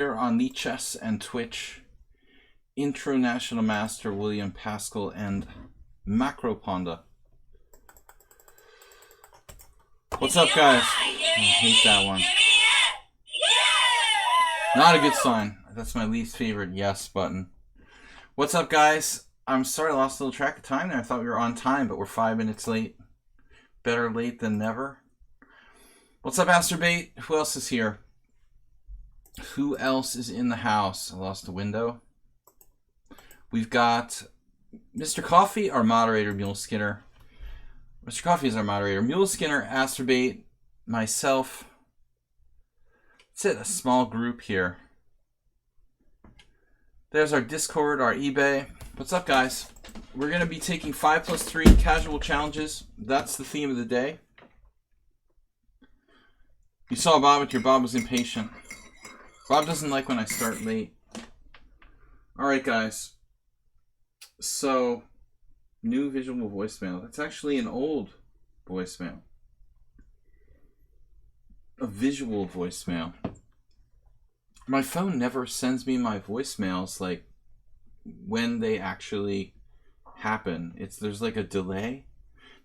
Here on lichess and Twitch, International Master William Paschall and Macro Ponda. What's up, guys? I hate that one. Not a good sign. That's my least favorite yes button. What's up, guys? I'm sorry I lost a little track of time there. I thought we were on time, but we're 5 minutes late. Better late than never. What's up, Asterbait? Who else is here? Who else is in the house? I lost the window. We've got Mr. Coffee, our moderator, Mule Skinner. Mr. Coffee is our moderator. Mule Skinner, Asterbait, myself. That's it, a small group here. There's our Discord, our eBay. What's up, guys? We're going to be taking 5+3 casual challenges. That's the theme of the day. You saw Bob with your Bob was impatient. Bob doesn't like when I start late. Alright, guys. So, new visual voicemail. That's actually an old voicemail. A visual voicemail. My phone never sends me my voicemails like when they actually happen. There's like a delay.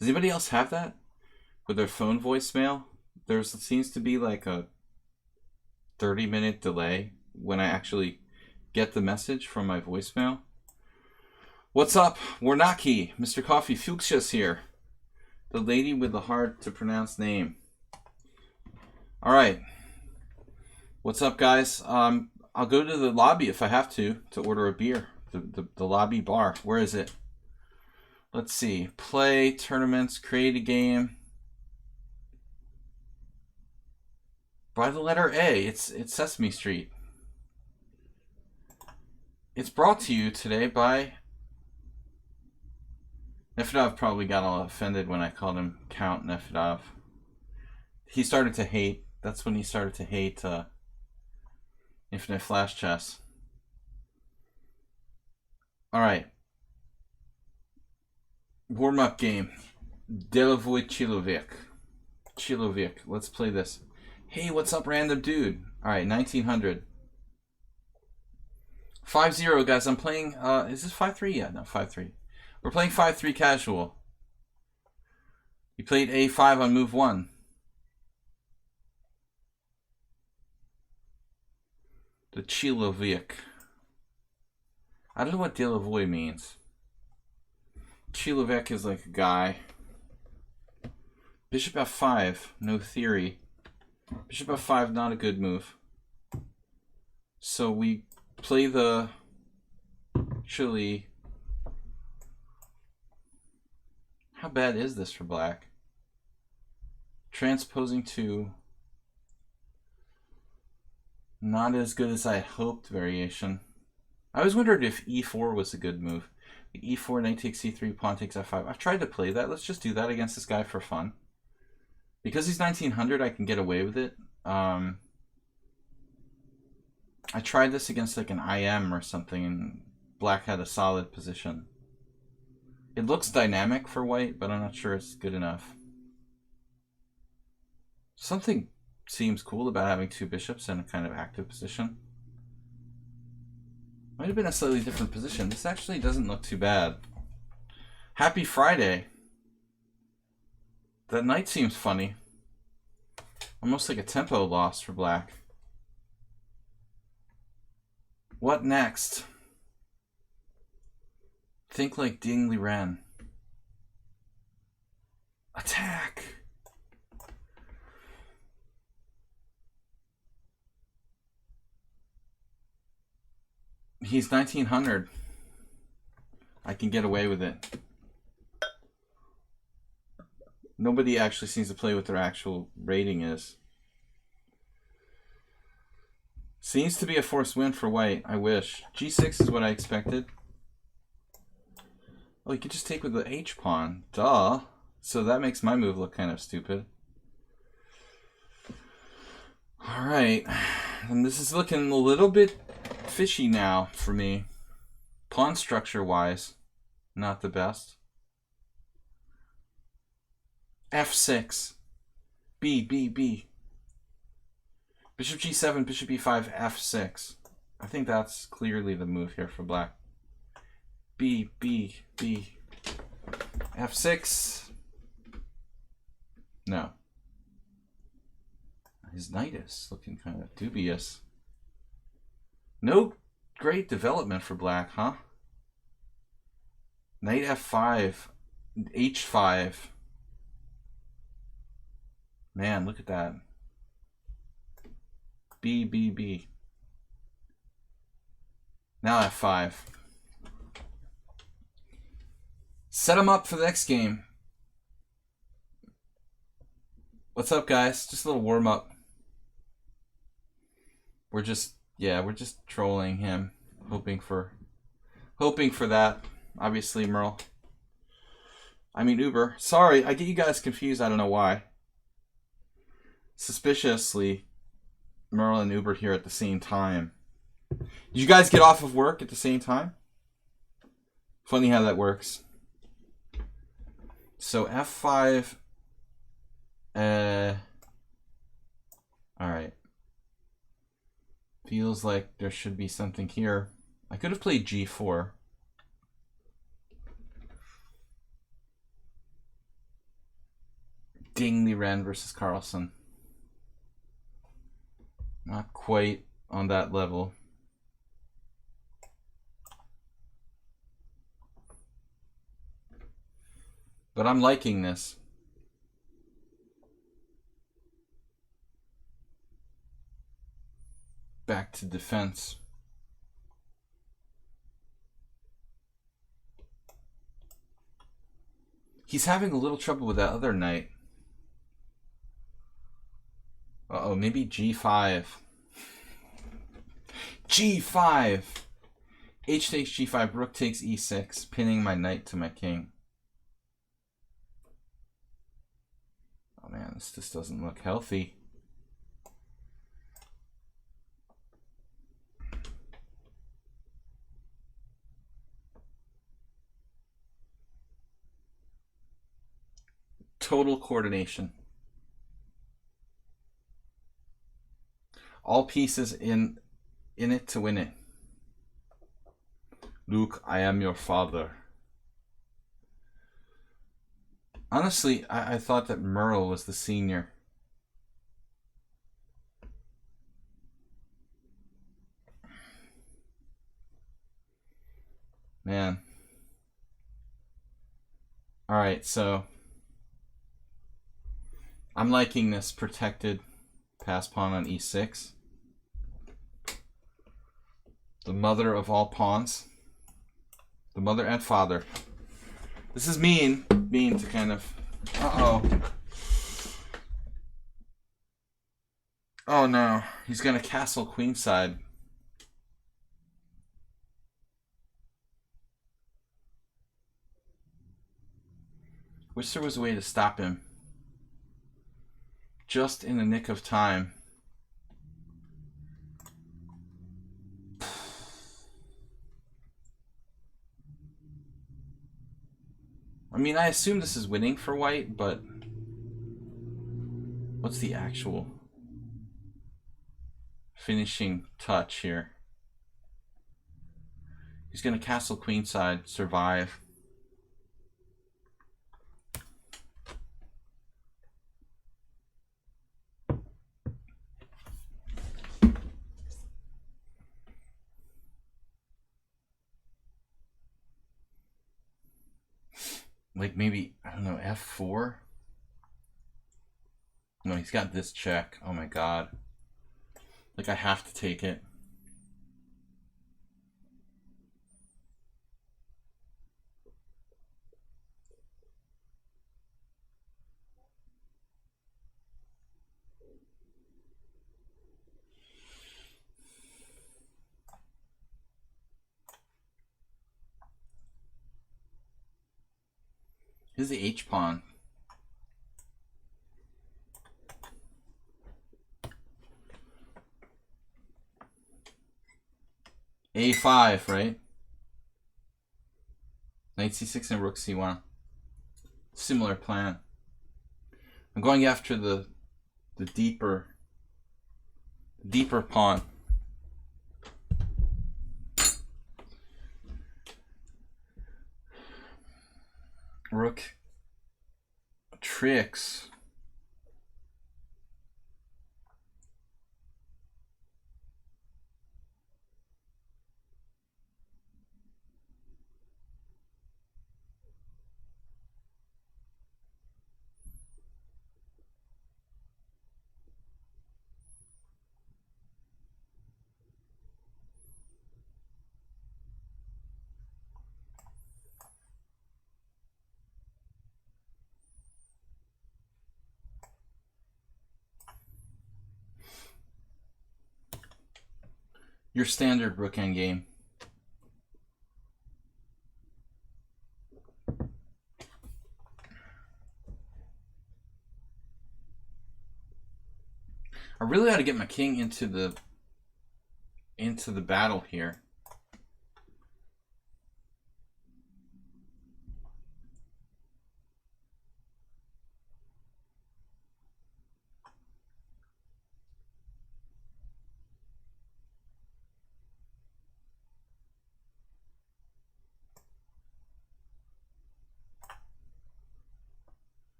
Does anybody else have that with their phone voicemail? There seems to be like a 30-minute delay when I actually get the message from my voicemail. What's up, Warnaki? Mr. Coffee Fuchsia's here. The lady with the hard to pronounce name. All right. What's up, guys? I'll go to the lobby if I have to order a beer. The lobby bar. Where is it? Let's see. Play, tournaments, create a game. By the letter A. It's Sesame Street. It's brought to you today by... Nefedov probably got all offended when I called him Count Nefedov. He started to hate. That's when he started to hate Infinite Flash Chess. Alright. Warm-up game. Delovoy Chilovic. Let's play this. Hey, what's up, random dude? Alright, 1900. 5-0, guys. I'm playing... is this 5-3? Yeah, no, 5-3. We're playing 5-3 casual. You played A5 on move 1. The Chilovic. I don't know what Delovoy means. Chilovic is like a guy. Bishop F5. No theory. Bishop F5, not a good move. So we play the Chile. How bad is this for black? Transposing to not as good as I hoped variation. I always wondered if E4 was a good move. E4, knight takes C3, pawn takes F5. I've tried to play that. Let's just do that against this guy for fun. Because he's 1900, I can get away with it. I tried this against like an IM or something, and black had a solid position. It looks dynamic for white, but I'm not sure it's good enough. Something seems cool about having two bishops in a kind of active position. Might have been a slightly different position. This actually doesn't look too bad. Happy Friday. That knight seems funny. Almost like a tempo loss for black. What next? Think like Ding Liren. Attack! He's 1900. I can get away with it. Nobody actually seems to play what their actual rating is. Seems to be a forced win for white. I wish. G6 is what I expected. Oh, you could just take with the H pawn. Duh. So that makes my move look kind of stupid. Alright. And this is looking a little bit fishy now for me. Pawn structure wise, not the best. F6. B. Bishop g7, bishop e5, f6. I think that's clearly the move here for black. B, B, B. f6. No. His knight is looking kind of dubious. No great development for black, huh? Knight f5, h5. Man, look at that. B, B, B. Now f5. Set him up for the next game. What's up, guys? Just a little warm-up. We're just trolling him, hoping for that. Obviously, Uber. Sorry, I get you guys confused. I don't know why. Suspiciously, Merle and Uber here at the same time. Did you guys get off of work at the same time? Funny how that works. So f5. All right. Feels like there should be something here. I could have played g4. Ding Liren versus Carlsen. Not quite on that level. But I'm liking this. Back to defense. He's having a little trouble with that other knight. Uh-oh, maybe g5. g5! H takes g5, rook takes e6, pinning my knight to my king. Oh man, this just doesn't look healthy. Total coordination. All pieces in it to win it. Luke, I am your father. Honestly, I thought that Merle was the senior. Man. Alright, so I'm liking this protected pass pawn on e6. The mother of all pawns. The mother and father. This is mean to kind of... Uh-oh. Oh no, he's gonna castle queenside. Wish there was a way to stop him. Just in the nick of time. I mean, I assume this is winning for white, but what's the actual finishing touch here? He's going to castle queenside, survive. Like maybe, I don't know, f4? No, he's got this check. Oh my god. Like I have to take it. Here's the H pawn. A5, right? Knight c6 and rook c1. Similar plan. I'm going after the deeper pawn. Rook tricks. Your standard rook endgame. I really ought to get my king into the battle here.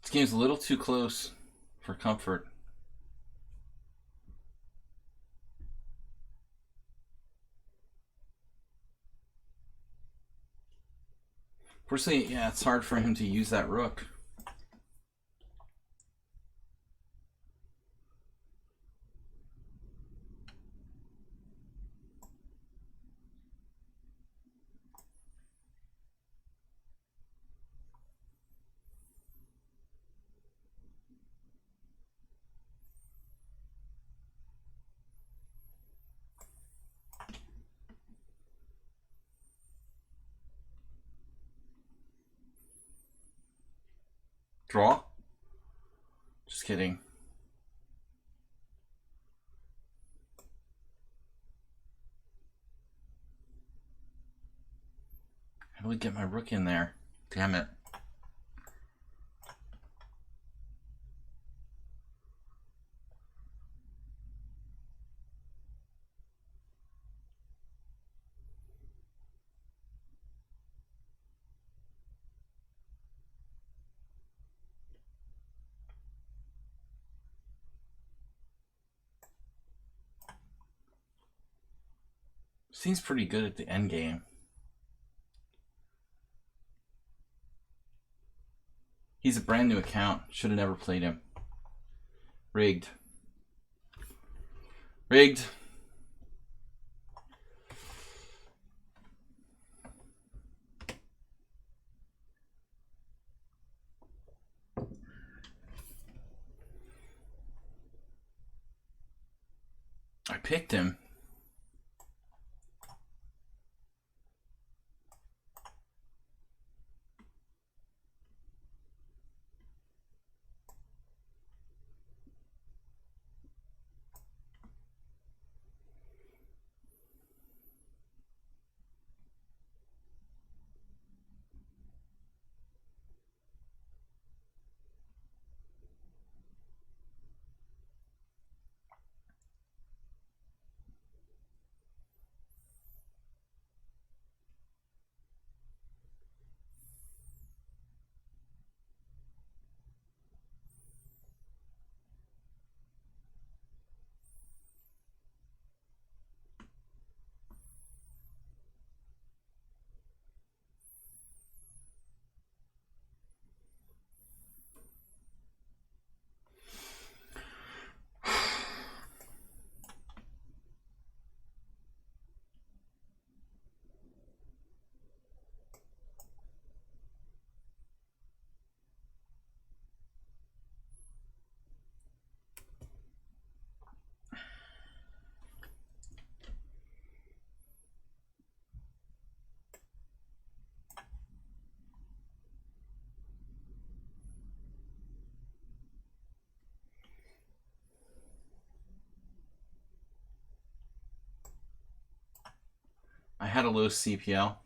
This game's a little too close for comfort. Fortunately, yeah, it's hard for him to use that rook. Draw? Just kidding. How do we get my rook in there? Damn it. Seems pretty good at the end game. He's a brand new account. Should have never played him. Rigged. Rigged. I picked him. I had a low CPL.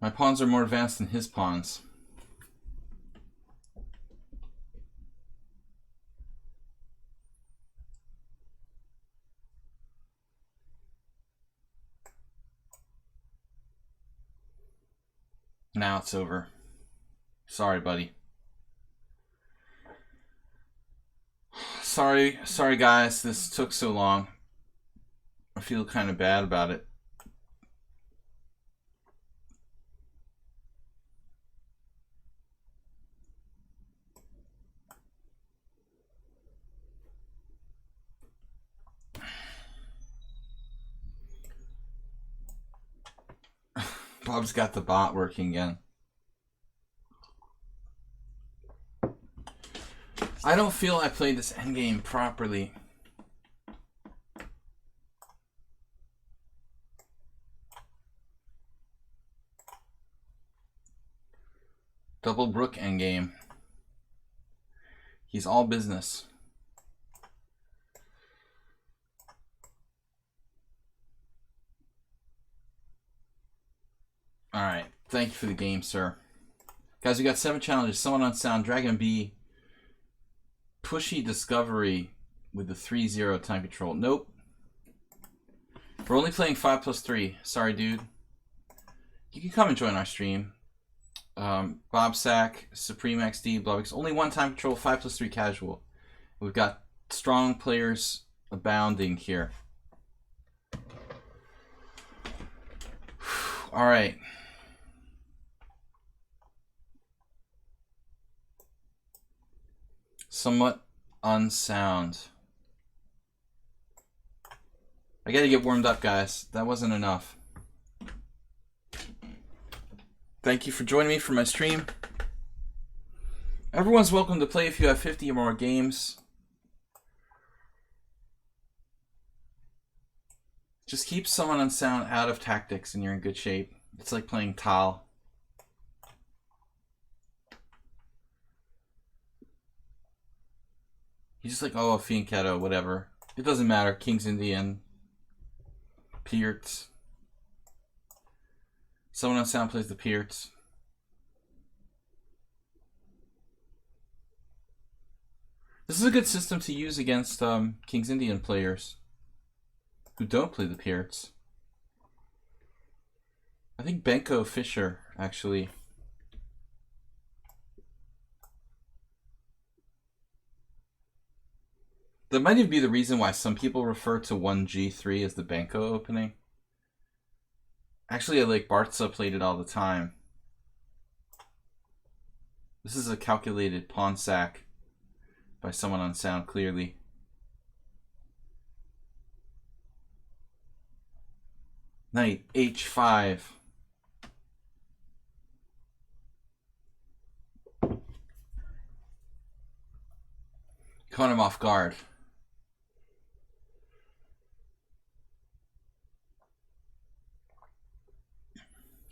My pawns are more advanced than his pawns. Now it's over. Sorry, buddy. Sorry guys, this took so long. I feel kind of bad about it. Bob's got the bot working again. I don't feel I played this endgame properly. Double Brook endgame. He's all business. Alright, thank you for the game, sir. Guys, we got 7 challenges. Someone on sound, Dragon B, Pushy Discovery with the 3-0 time control. Nope. We're only playing 5+3. Sorry, dude. You can come and join our stream. Bob Sack, Supreme XD, Blobix. Only 1 time control, 5+3 casual. We've got strong players abounding here. All right. Somewhat unsound. I gotta get warmed up, guys. That wasn't enough. Thank you for joining me for my stream. Everyone's welcome to play if you have 50 or more games. Just keep someone unsound out of tactics and you're in good shape. It's like playing Tal. He's just like, oh, Fianchetto, whatever. It doesn't matter. King's Indian. Peerts. Someone on sound plays the Peerts. This is a good system to use against King's Indian players who don't play the Peerts. I think Benko Fischer, actually. That might even be the reason why some people refer to 1G3 as the Benko opening. Actually, like Barca played it all the time. This is a calculated pawn sack by someone on sound, clearly. Knight H5. Caught him off guard.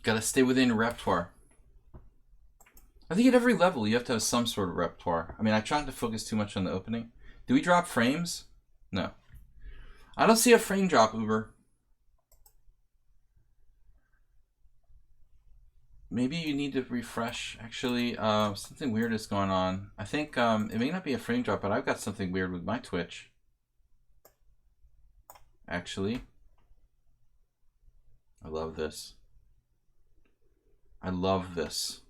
Gotta stay within repertoire. I think at every level you have to have some sort of repertoire. I mean, I tried to focus too much on the opening. Do we drop frames? No. I don't see a frame drop, Uber. Maybe you need to refresh. Actually, something weird is going on. I think it may not be a frame drop, but I've got something weird with my Twitch. Actually. I love this. I love this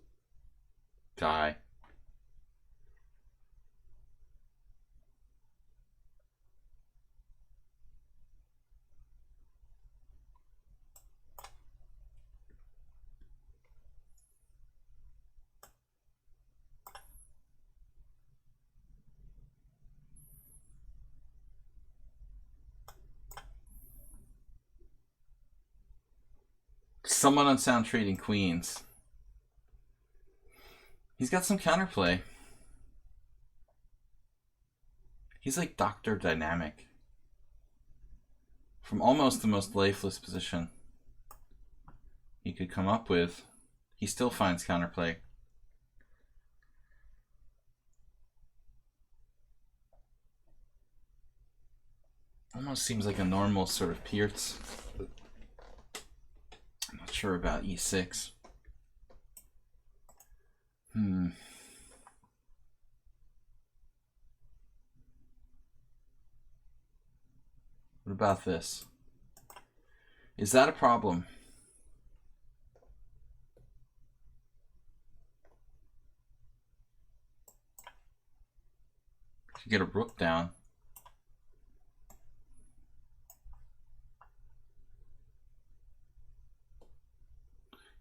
guy. Someone on sound trading queens. He's got some counterplay. He's like Dr. Dynamic. From almost the most lifeless position he could come up with, he still finds counterplay. Almost seems like a normal sort of Peerts. I'm not sure about E6. What about this? Is that a problem? To get a rook down.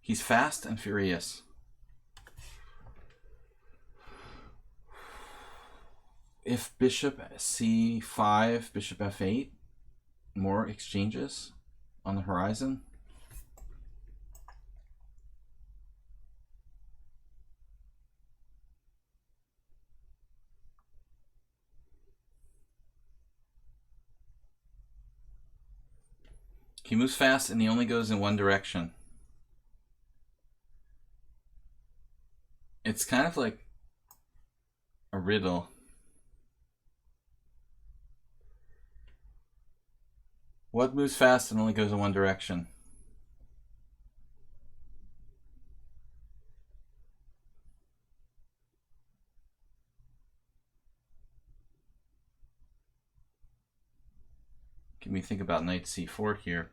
He's fast and furious. If bishop c5, bishop f8, more exchanges on the horizon. He moves fast and he only goes in one direction. It's kind of like a riddle. What moves fast and only goes in one direction? Can we think about knight c4 here?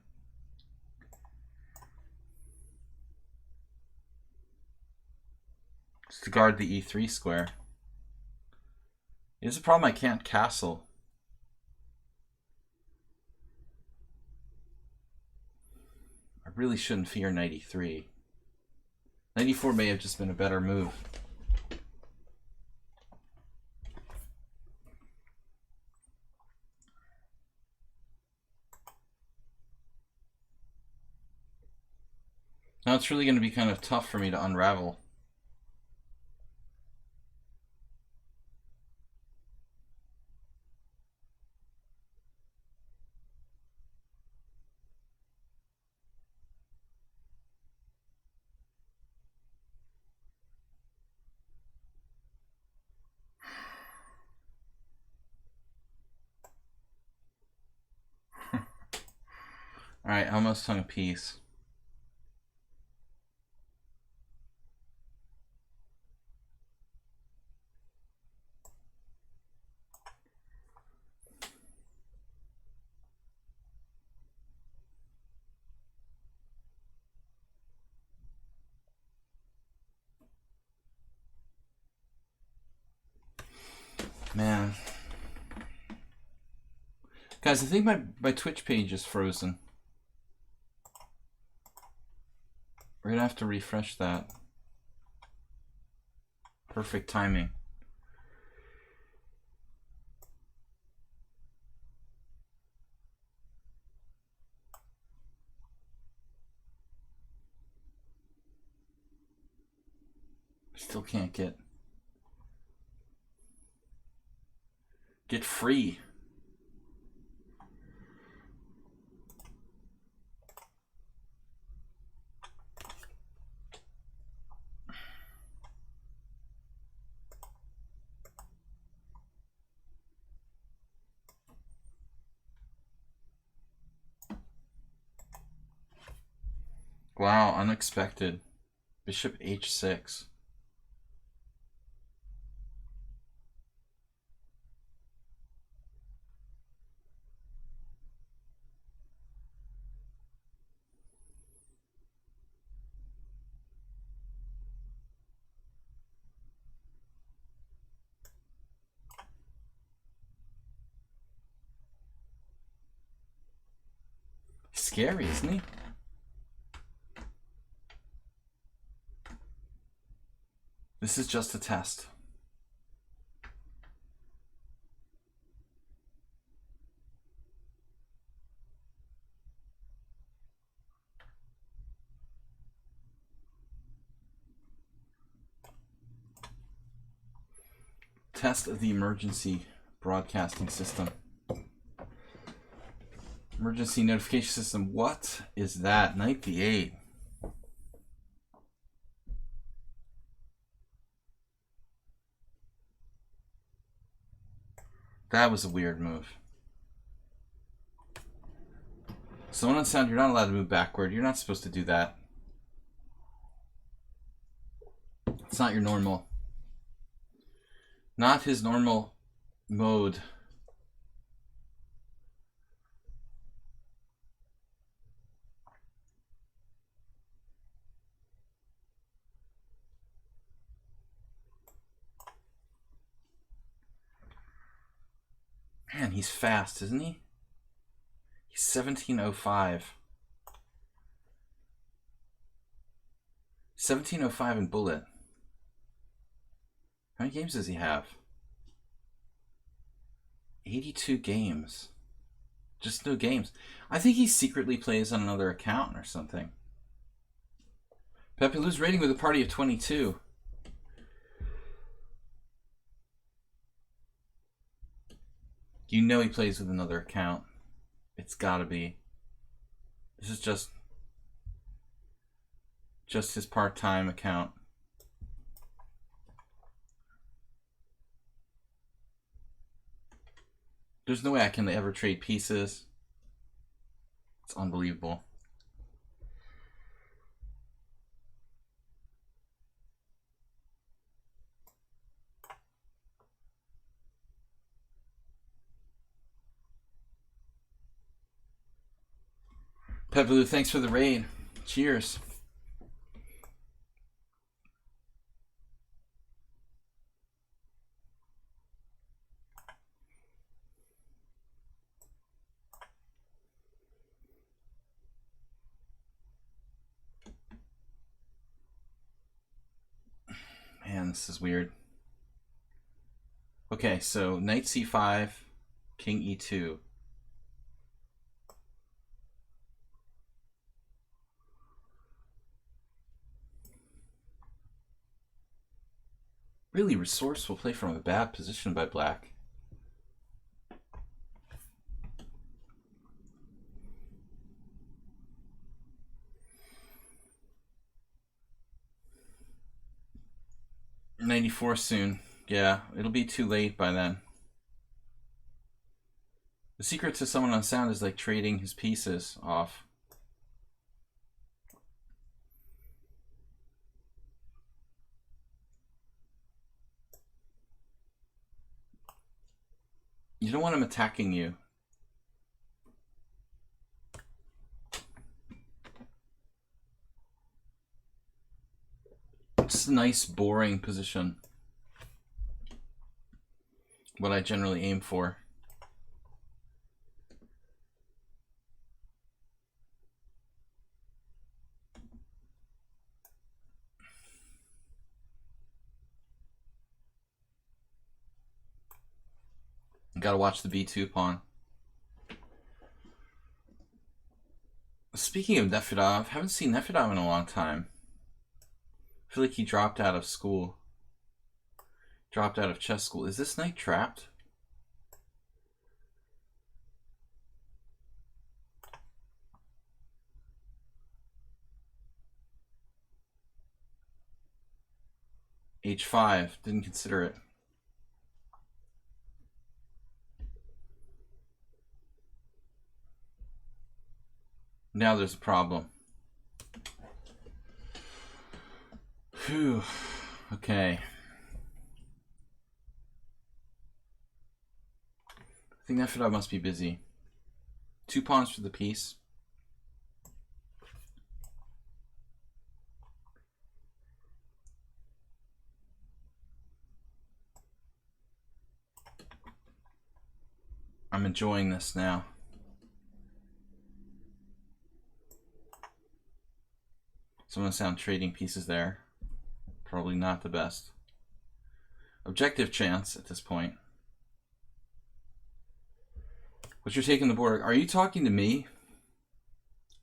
Just to guard the e3 square. Here's a problem, I can't castle. I really shouldn't fear knight e3. Knight e4 may have just been a better move. Now it's really going to be kind of tough for me to unravel. Alright, almost hung a piece. Man. Guys, I think my Twitch page is frozen. We're gonna have to refresh that. Perfect timing. Still can't get free. Wow, unexpected. Bishop h6. Scary, isn't he? This is just a test. Test of the emergency broadcasting system. Emergency notification system. What is that? Knight d8. That was a weird move. Someone on sound, you're not allowed to move backward. You're not supposed to do that. It's not your normal. Not his normal mode. Man, he's fast, isn't he? He's 1705. 1705 in bullet. How many games does he have? 82 games. Just no games. I think he secretly plays on another account or something. Pepe Lou's rating with a party of 22. You know he plays with another account. It's gotta be. This is just his part-time account. There's no way I can ever trade pieces. It's unbelievable. Pet Blue, thanks for the raid. Cheers. Man, this is weird. Okay, so knight c5, king e2. Really resourceful play from a bad position by black. '94 soon. Yeah, it'll be too late by then. The secret to someone on sound is like trading his pieces off. You don't want him attacking you. It's a nice, boring position. What I generally aim for. You gotta watch the b2 pawn. Speaking of Nefedov, haven't seen Nefedov in a long time. I feel like he dropped out of school. Dropped out of chess school. Is this knight trapped? H5. Didn't consider it. Now there's a problem. Phew. Okay. I think Nefedov must be busy. 2 pawns for the piece. I'm enjoying this now. Someone sound trading pieces there. Probably not the best. Objective chance at this point. What's your take on the Borg? Are you talking to me?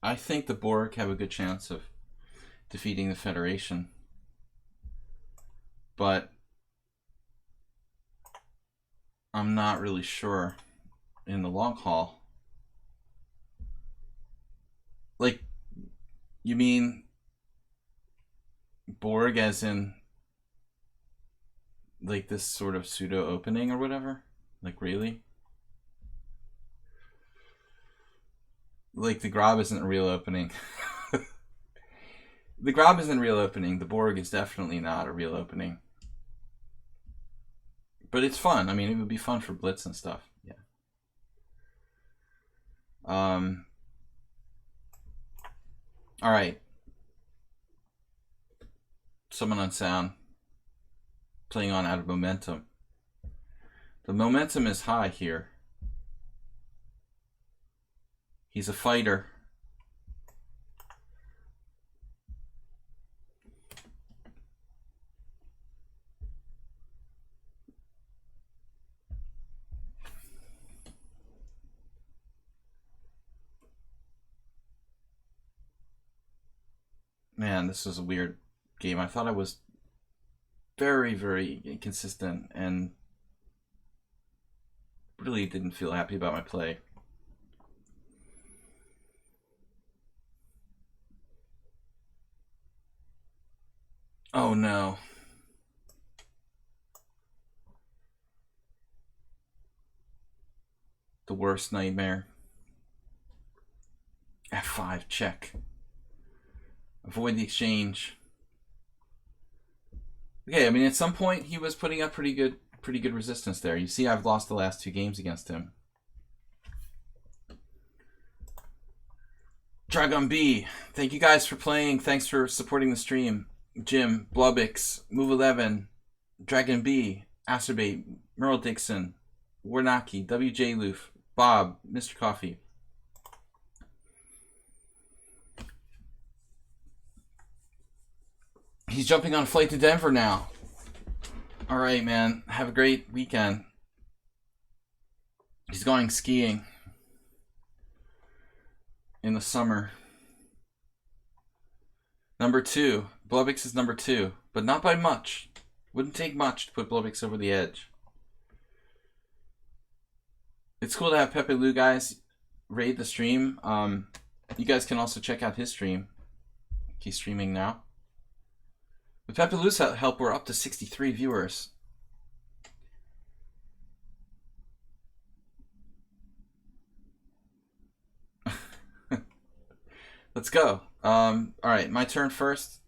I think the Borg have a good chance of defeating the Federation. But I'm not really sure in the long haul. Like, you mean Borg as in like this sort of pseudo opening or whatever? Like, really? Like, the Grob isn't a real opening. The Grob isn't a real opening. The Borg is definitely not a real opening. But it's fun. I mean, it would be fun for Blitz and stuff. Yeah. All right. Someone on sound. Playing on out of momentum. The momentum is high here. He's a fighter. Man, this was a weird game. I thought I was very, very inconsistent and really didn't feel happy about my play. Oh no. The worst nightmare. F5, check. Avoid the exchange. Okay, I mean, at some point he was putting up pretty good resistance there. You see, I've lost the last 2 games against him. Dragon B, thank you guys for playing. Thanks for supporting the stream. Jim, Blubix, Move 11, Dragon B, Acerbate, Merle Dixon, Warnaki, WJ Loof, Bob, Mr. Coffee. He's jumping on a flight to Denver now. All right, man. Have a great weekend. He's going skiing in the summer. Number 2. Blubix is number 2, but not by much. Wouldn't take much to put Blubix over the edge. It's cool to have Pepe Lou guys raid the stream. You guys can also check out his stream. He's streaming now. With Pepe Lou's help, we're up to 63 viewers. Let's go. All right, my turn first.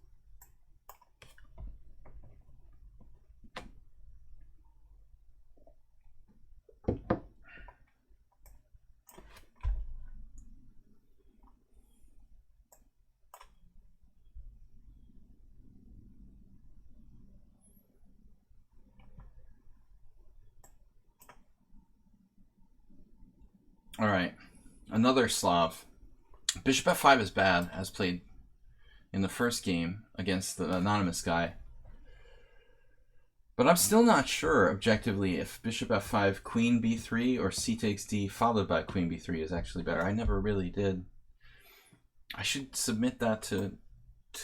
All right, another Slav. Bishop f5 is bad, as played in the first game against the anonymous guy. But I'm still not sure, objectively, if Bishop f5, Queen b3, or c takes d followed by Queen b3 is actually better. I never really did. I should submit that to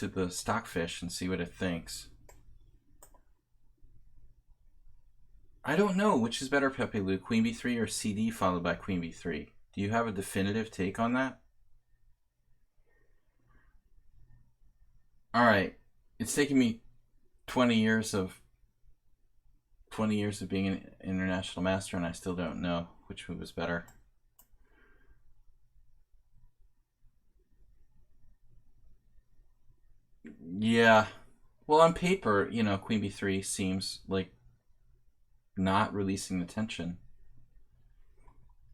the Stockfish and see what it thinks. I don't know which is better, Pepe Lou, Queen b3 or cd followed by Queen b3. Do you have a definitive take on that? All right, it's taken me 20 years of being an international master, and I still don't know which move is better. Yeah, well, on paper, you know, Queen b3 seems like not releasing the tension,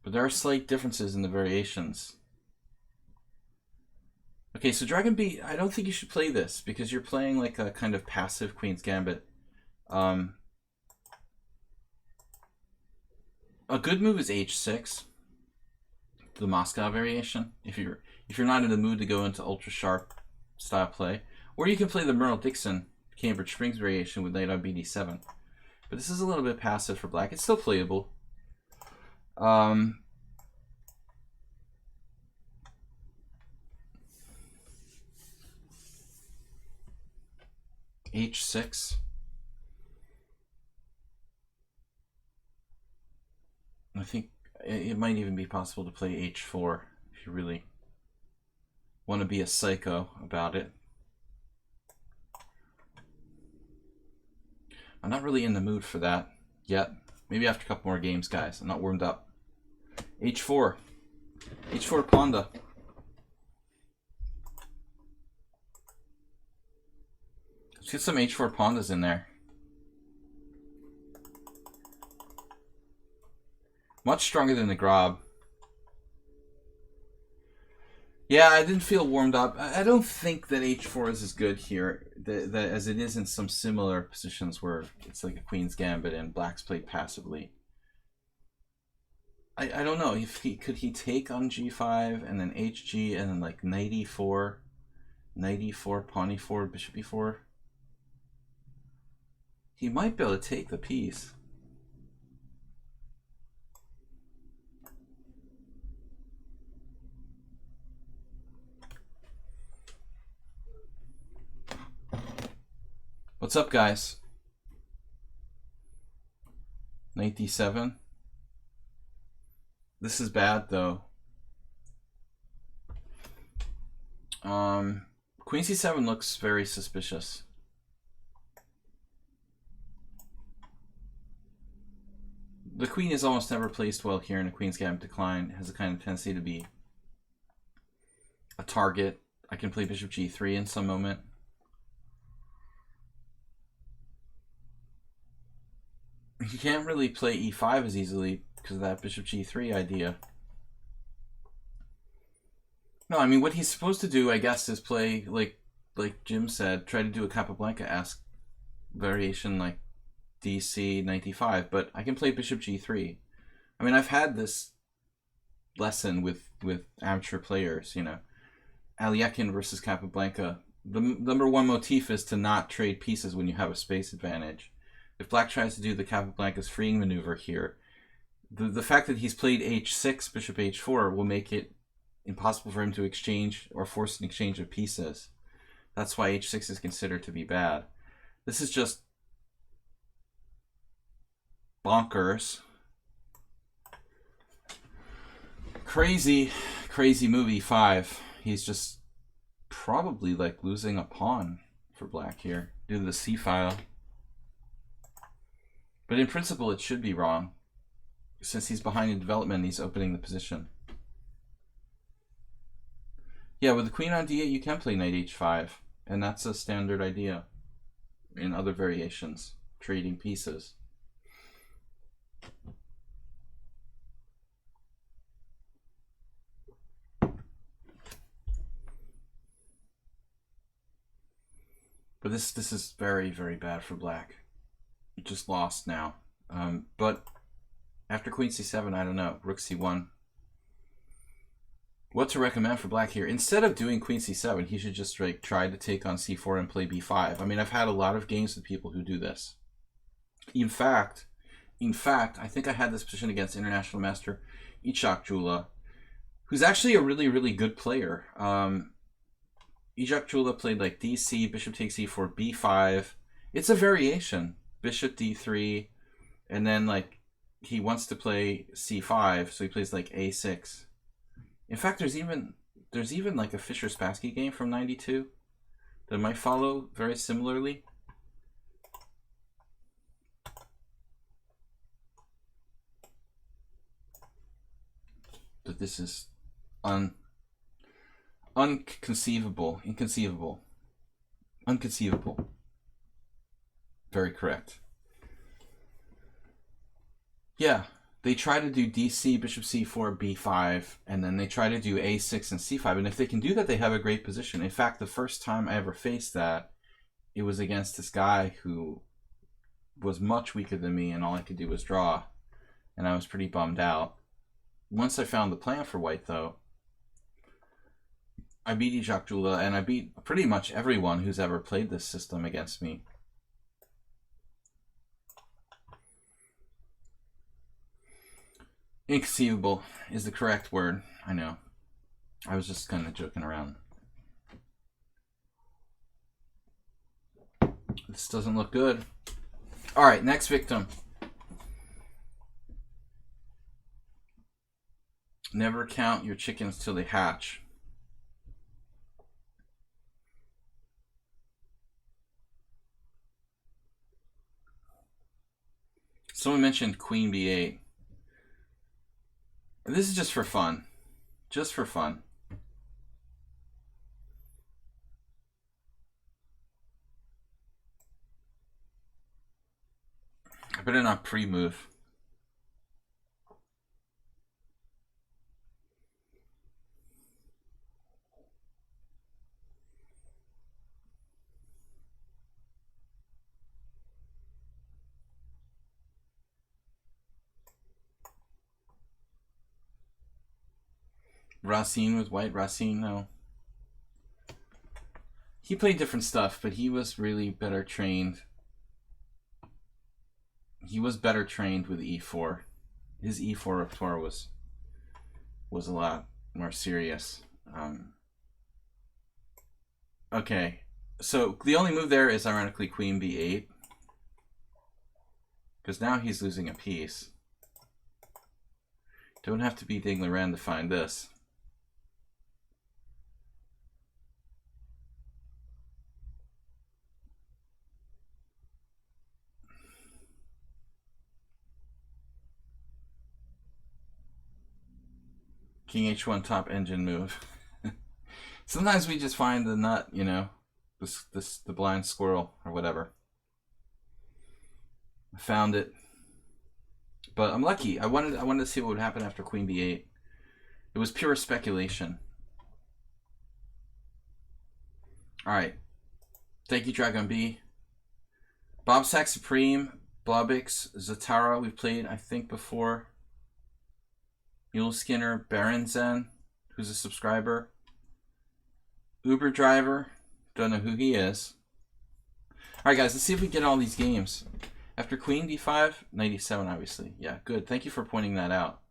but there are slight differences in the variations. Okay, so Dragon B, I don't think you should play this because you're playing like a kind of passive Queen's Gambit. A good move is h6, the Moscow variation, if you're not in the mood to go into ultra sharp style play, or you can play the Merle Dixon Cambridge Springs variation with knight on bd7. But this is a little bit passive for black. It's still playable. H6. I think it might even be possible to play h4 if you really want to be a psycho about it. I'm not really in the mood for that yet. Maybe after a couple more games, guys. I'm not warmed up. h4. h4 Ponda. Let's get some h4 pandas in there. Much stronger than the Grob. Yeah, I didn't feel warmed up. I don't think that h4 is as good here as it is in some similar positions where it's like a Queen's Gambit and Black's played passively. I don't know if could he take on g5 and then hg and then like knight e4, pawn e4, bishop e4. He might be able to take the piece. What's up, guys? Knight d7. This is bad, though. Queen c7 looks very suspicious. The queen is almost never placed well here in a Queen's Gambit decline. It has a kind of tendency to be a target. I can play bishop g3 in some moment. You can't really play e5 as easily because of that bishop g3 idea. No, I mean, what he's supposed to do, I guess, is play, like Jim said, try to do a Capablanca-esque variation like DC 95, but I can play bishop g3. I mean, I've had this lesson with amateur players, you know. Aliekin versus Capablanca. The number one motif is to not trade pieces when you have a space advantage. If Black tries to do the Capablanca's freeing maneuver here, the fact that he's played h6, bishop h4 will make it impossible for him to exchange or force an exchange of pieces. That's why h6 is considered to be bad. This is just bonkers. Crazy move e5. He's just probably like losing a pawn for Black here due to the c file. But in principle, it should be wrong. Since he's behind in development, he's opening the position. Yeah, with the queen on d8, you can play knight h5. And that's a standard idea in other variations, trading pieces. But this is very, very bad for Black. Just lost now. But after queen c7, I don't know. Rook c1. What to recommend for Black here? Instead of doing queen c7, he should just like try to take on c4 and play b5. I mean, I've had a lot of games with people who do this. In fact, I think I had this position against international master Ichak Jula, who's actually a really, really good player. Ichak Jula played like dc, bishop takes e4, b5. It's a variation. Bishop d3, and then like he wants to play c5, so he plays like a6. In fact, there's even like a Fischer-Spassky game from '92 that might follow very similarly. But this is inconceivable. Very correct. Yeah, they try to do dc, bishop c4, b5, and then they try to do a6 and c5. And if they can do that, they have a great position. In fact, the first time I ever faced that, it was against this guy who was much weaker than me, and all I could do was draw. And I was pretty bummed out. Once I found the plan for white, though, I beat Ichak Jula, and I beat pretty much everyone who's ever played this system against me. Inconceivable is the correct word. I know. I was just kind of joking around. This doesn't look good. All right, next victim. Never count your chickens till they hatch. Someone mentioned queen b8. This is just for fun. Just for fun. I better not pre-move. Racine with white. Racine, no. He played different stuff, but he was really better trained. He was better trained with e4. His e4 repertoire was a lot more serious. Okay, so the only move there is ironically queen b8. Because now he's losing a piece. Don't have to be Ding Loren to find this. King h1 top engine move. Sometimes we just find the nut, you know, the blind squirrel or whatever. I found it, but I'm lucky. I wanted to see what would happen after queen b8. It was pure speculation. All right, thank you, Dragon B. Bob Sack Supreme, Blobix, Zatara. We've played, I think, before. Mule Skinner, Baron Zen, who's a subscriber. Uber driver, don't know who he is. All right, guys, let's see if we get all these games. After queen d5, 97, obviously. Yeah, good. Thank you for pointing that out.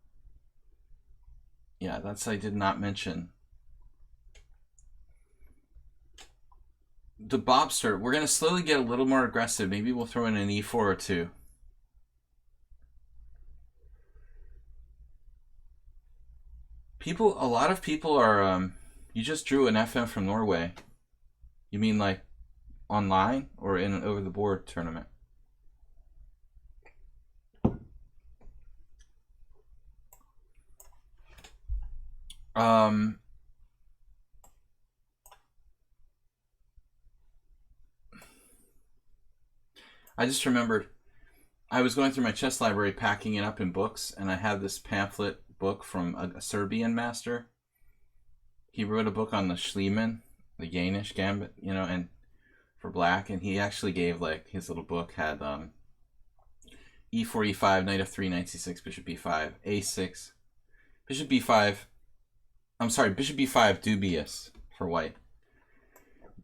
Yeah, that's I did not mention. The Bobster, we're going to slowly get a little more aggressive. Maybe we'll throw in an e4 or two. A lot of people are, you just drew an FM from Norway. You mean like online or in an over-the-board tournament? I just remembered I was going through my chess library packing it up in books, and I had this pamphlet book from a Serbian master. He wrote a book on the Schliemann, the Danish gambit, you know, and for black, and he actually gave, like, his little book had e4, e5, knight f3, knight c6, bishop b5, a6, bishop b5. I'm sorry, bishop b5 dubious for white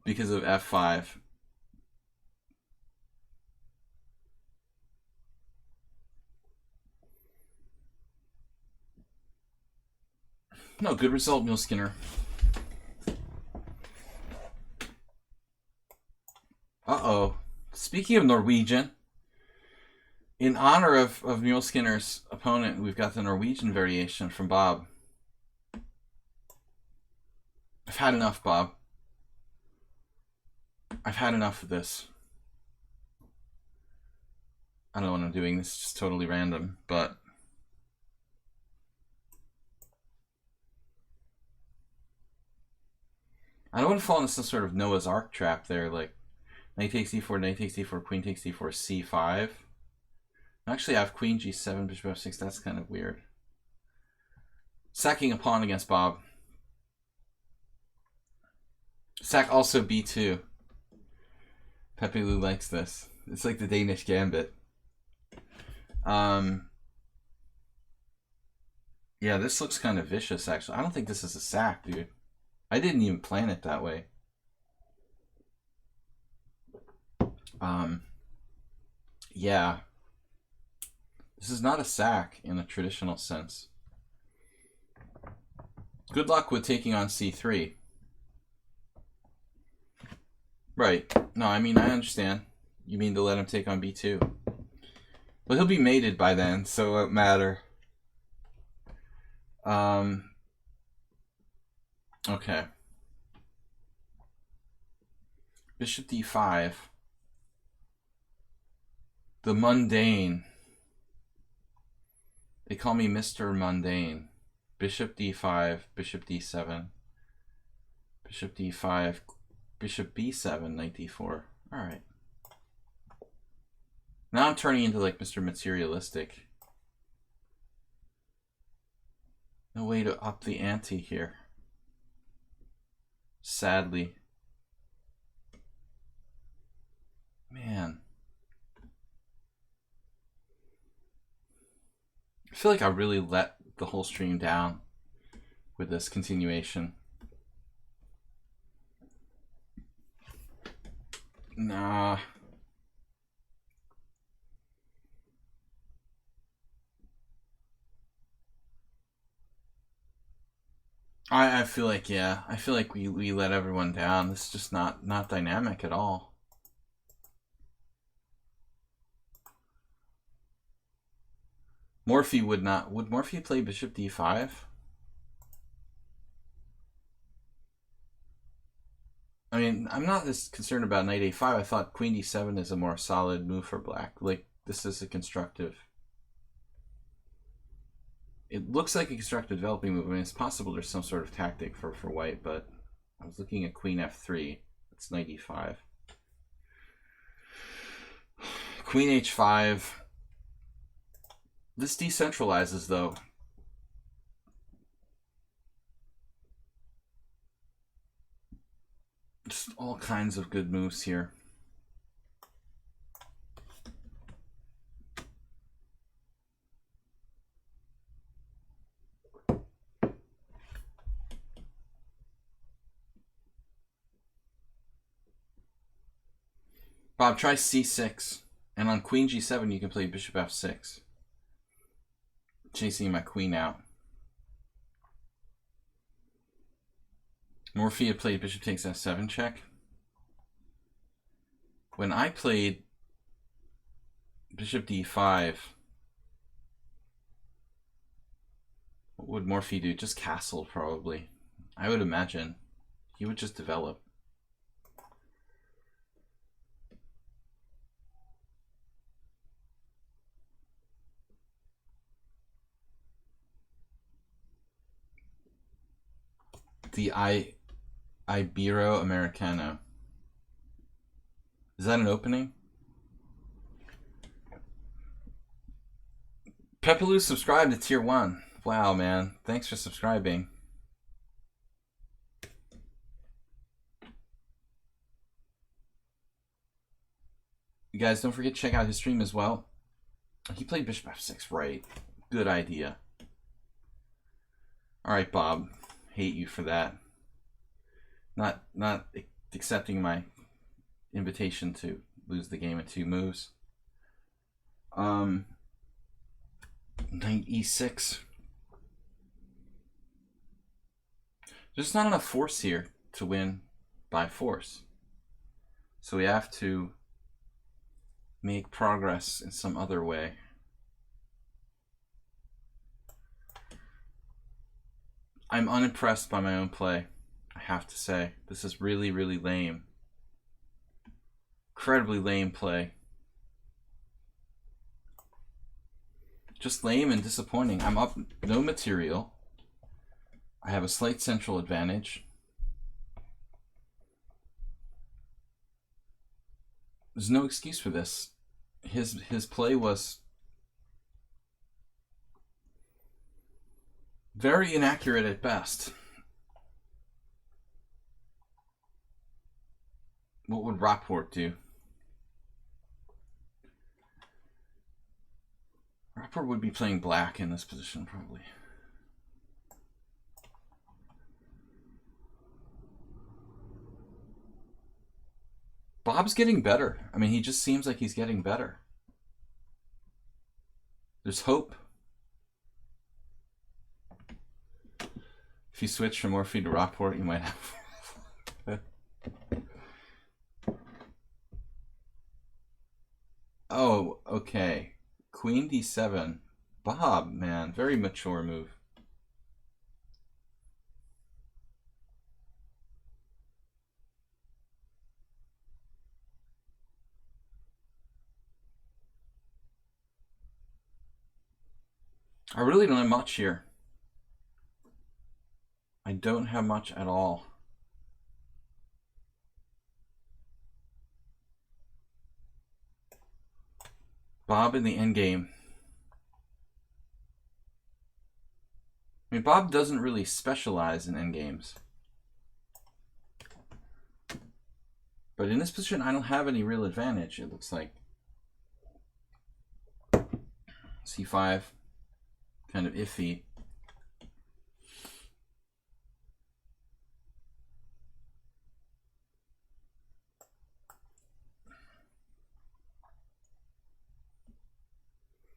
because of f5. No, good result, Mule Skinner. Uh-oh. Speaking of Norwegian, in honor of Mule Skinner's opponent, we've got the Norwegian variation from Bob. I've had enough, Bob. I've had enough of this. I don't know what I'm doing. This is just totally random, but I don't want to fall into some sort of Noah's Ark trap there, like knight takes d4, knight takes d4, queen takes d4, c5. Actually, I have queen g7, bishop f6. That's kind of weird. Sacking a pawn against Bob. Sack also b2. Pepe Lou likes this. It's like the Danish gambit. Yeah, this looks kind of vicious, actually. I don't think this is a sack, dude. I didn't even plan it that way. Yeah. This is not a sack in a traditional sense. Good luck with taking on c3. Right. No, I mean, I understand. You mean to let him take on b2. But he'll be mated by then, so it won't matter. Okay. Bishop d5. The mundane. They call me Mr. Mundane. Bishop d5, bishop d7, bishop d5, bishop b7, knight d4. All right. Now I'm turning into like Mr. Materialistic. No way to up the ante here. Sadly. Man. I feel like I really let the whole stream down with this continuation. Nah. I feel like, yeah. I feel like we let everyone down. This is just not dynamic at all. Morphe would not. Would Morphe play bishop d5? I mean, I'm not as concerned about knight a5. I thought queen d7 is a more solid move for black. Like, this is a constructive. It looks like a constructive developing move. I mean, it's possible there's some sort of tactic for white, but I was looking at queen f3. That's knight e5. Queen h5. This decentralizes, though. Just all kinds of good moves here. Bob, try c6. And on queen g7, you can play bishop f6. Chasing my queen out. Morphe had played bishop takes f7 check. When I played bishop d5, what would Morphe do? Just castle, probably. I would imagine. He would just develop. The Ibero-Americano. Is that an opening? Pepaloo subscribed to tier 1. Wow, man. Thanks for subscribing. You guys, don't forget to check out his stream as well. He played bishop f6, right? Good idea. All right, Bob. Hate you for that. Not accepting my invitation to lose the game in 2 moves. Knight e6. There's not enough force here to win by force. So we have to make progress in some other way. I'm unimpressed by my own play, I have to say. This is really, really lame. Incredibly lame play. Just lame and disappointing. I'm up no material. I have a slight central advantage. There's no excuse for this. His play was very inaccurate at best. What would Rockport do? Rockport would be playing black in this position, probably. Bob's getting better. I mean, he just seems like he's getting better. There's hope. If you switch from Morphe to Rockport, you might have... Oh, okay. Queen d7. Bob, man, very mature move. I really don't have much here. I don't have much at all. Bob in the endgame. I mean, Bob doesn't really specialize in endgames. But in this position, I don't have any real advantage, it looks like. C5, kind of iffy.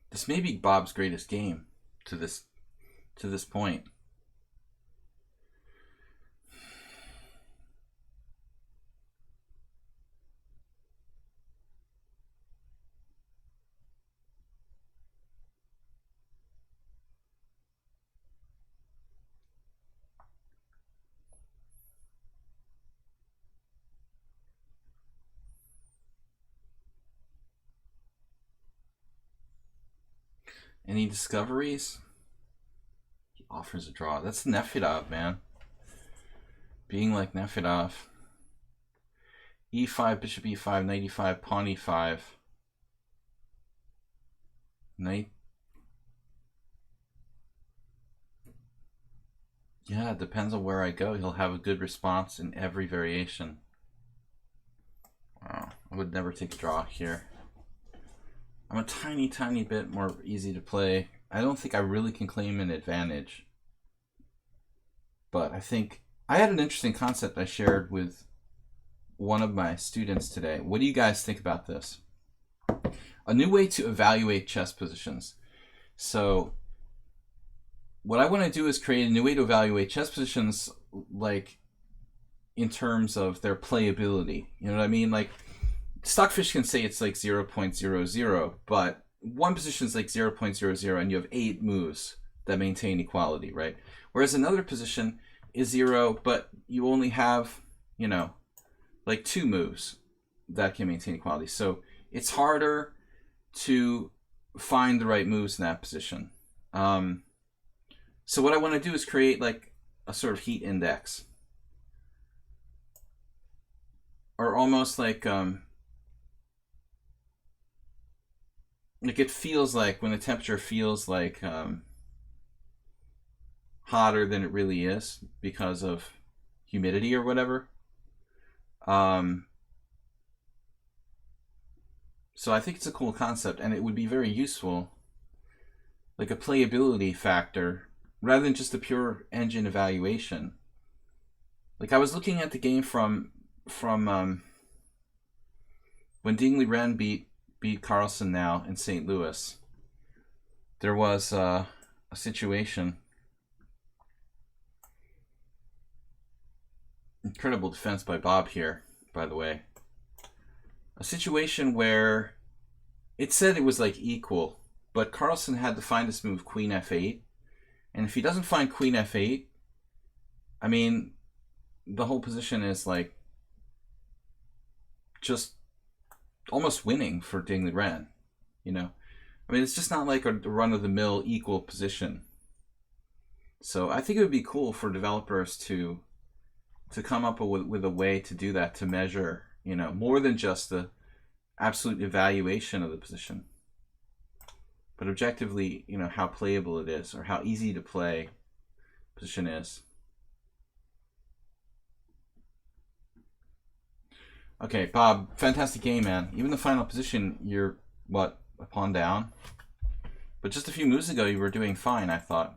This may be Bob's greatest game to this point. Any discoveries? He offers a draw. That's Nefedov, man. Being like Nefedov. E5, bishop e5, knight e5, pawn e5. Knight. Yeah, it depends on where I go. He'll have a good response in every variation. Wow, I would never take a draw here. I'm a tiny, tiny bit more easy to play. I don't think I really can claim an advantage. But I think I had an interesting concept I shared with one of my students today. What do you guys think about this? A new way to evaluate chess positions. So what I want to do is create a new way to evaluate chess positions, like in terms of their playability. You know what I mean? Like Stockfish can say it's like 0.00, but one position is like 0.00 and you have 8 moves that maintain equality, right? Whereas another position is 0, but you only have, you know, like 2 moves that can maintain equality. So it's harder to find the right moves in that position. So what I want to do is create like a sort of heat index. Or almost like it feels like when the temperature feels like hotter than it really is because of humidity or whatever. So I think it's a cool concept, and it would be very useful, like a playability factor, rather than just a pure engine evaluation. Like I was looking at the game from when Dingley Ren beat Carlsen now in St. Louis. There was a situation. Incredible defense by Bob here, by the way. A situation where it said it was like equal, but Carlsen had to find this move Queen F8. And if he doesn't find Queen F8, I mean, the whole position is like just almost winning for Dingley Ren, you know? I mean, it's just not like a run-of-the-mill equal position. So I think it would be cool for developers to come up with a way to do that, to measure, you know, more than just the absolute evaluation of the position, but objectively, you know, how playable it is or how easy to play position is. Okay, Bob, fantastic game, man. Even the final position, you're, what, a pawn down? But just a few moves ago, you were doing fine, I thought.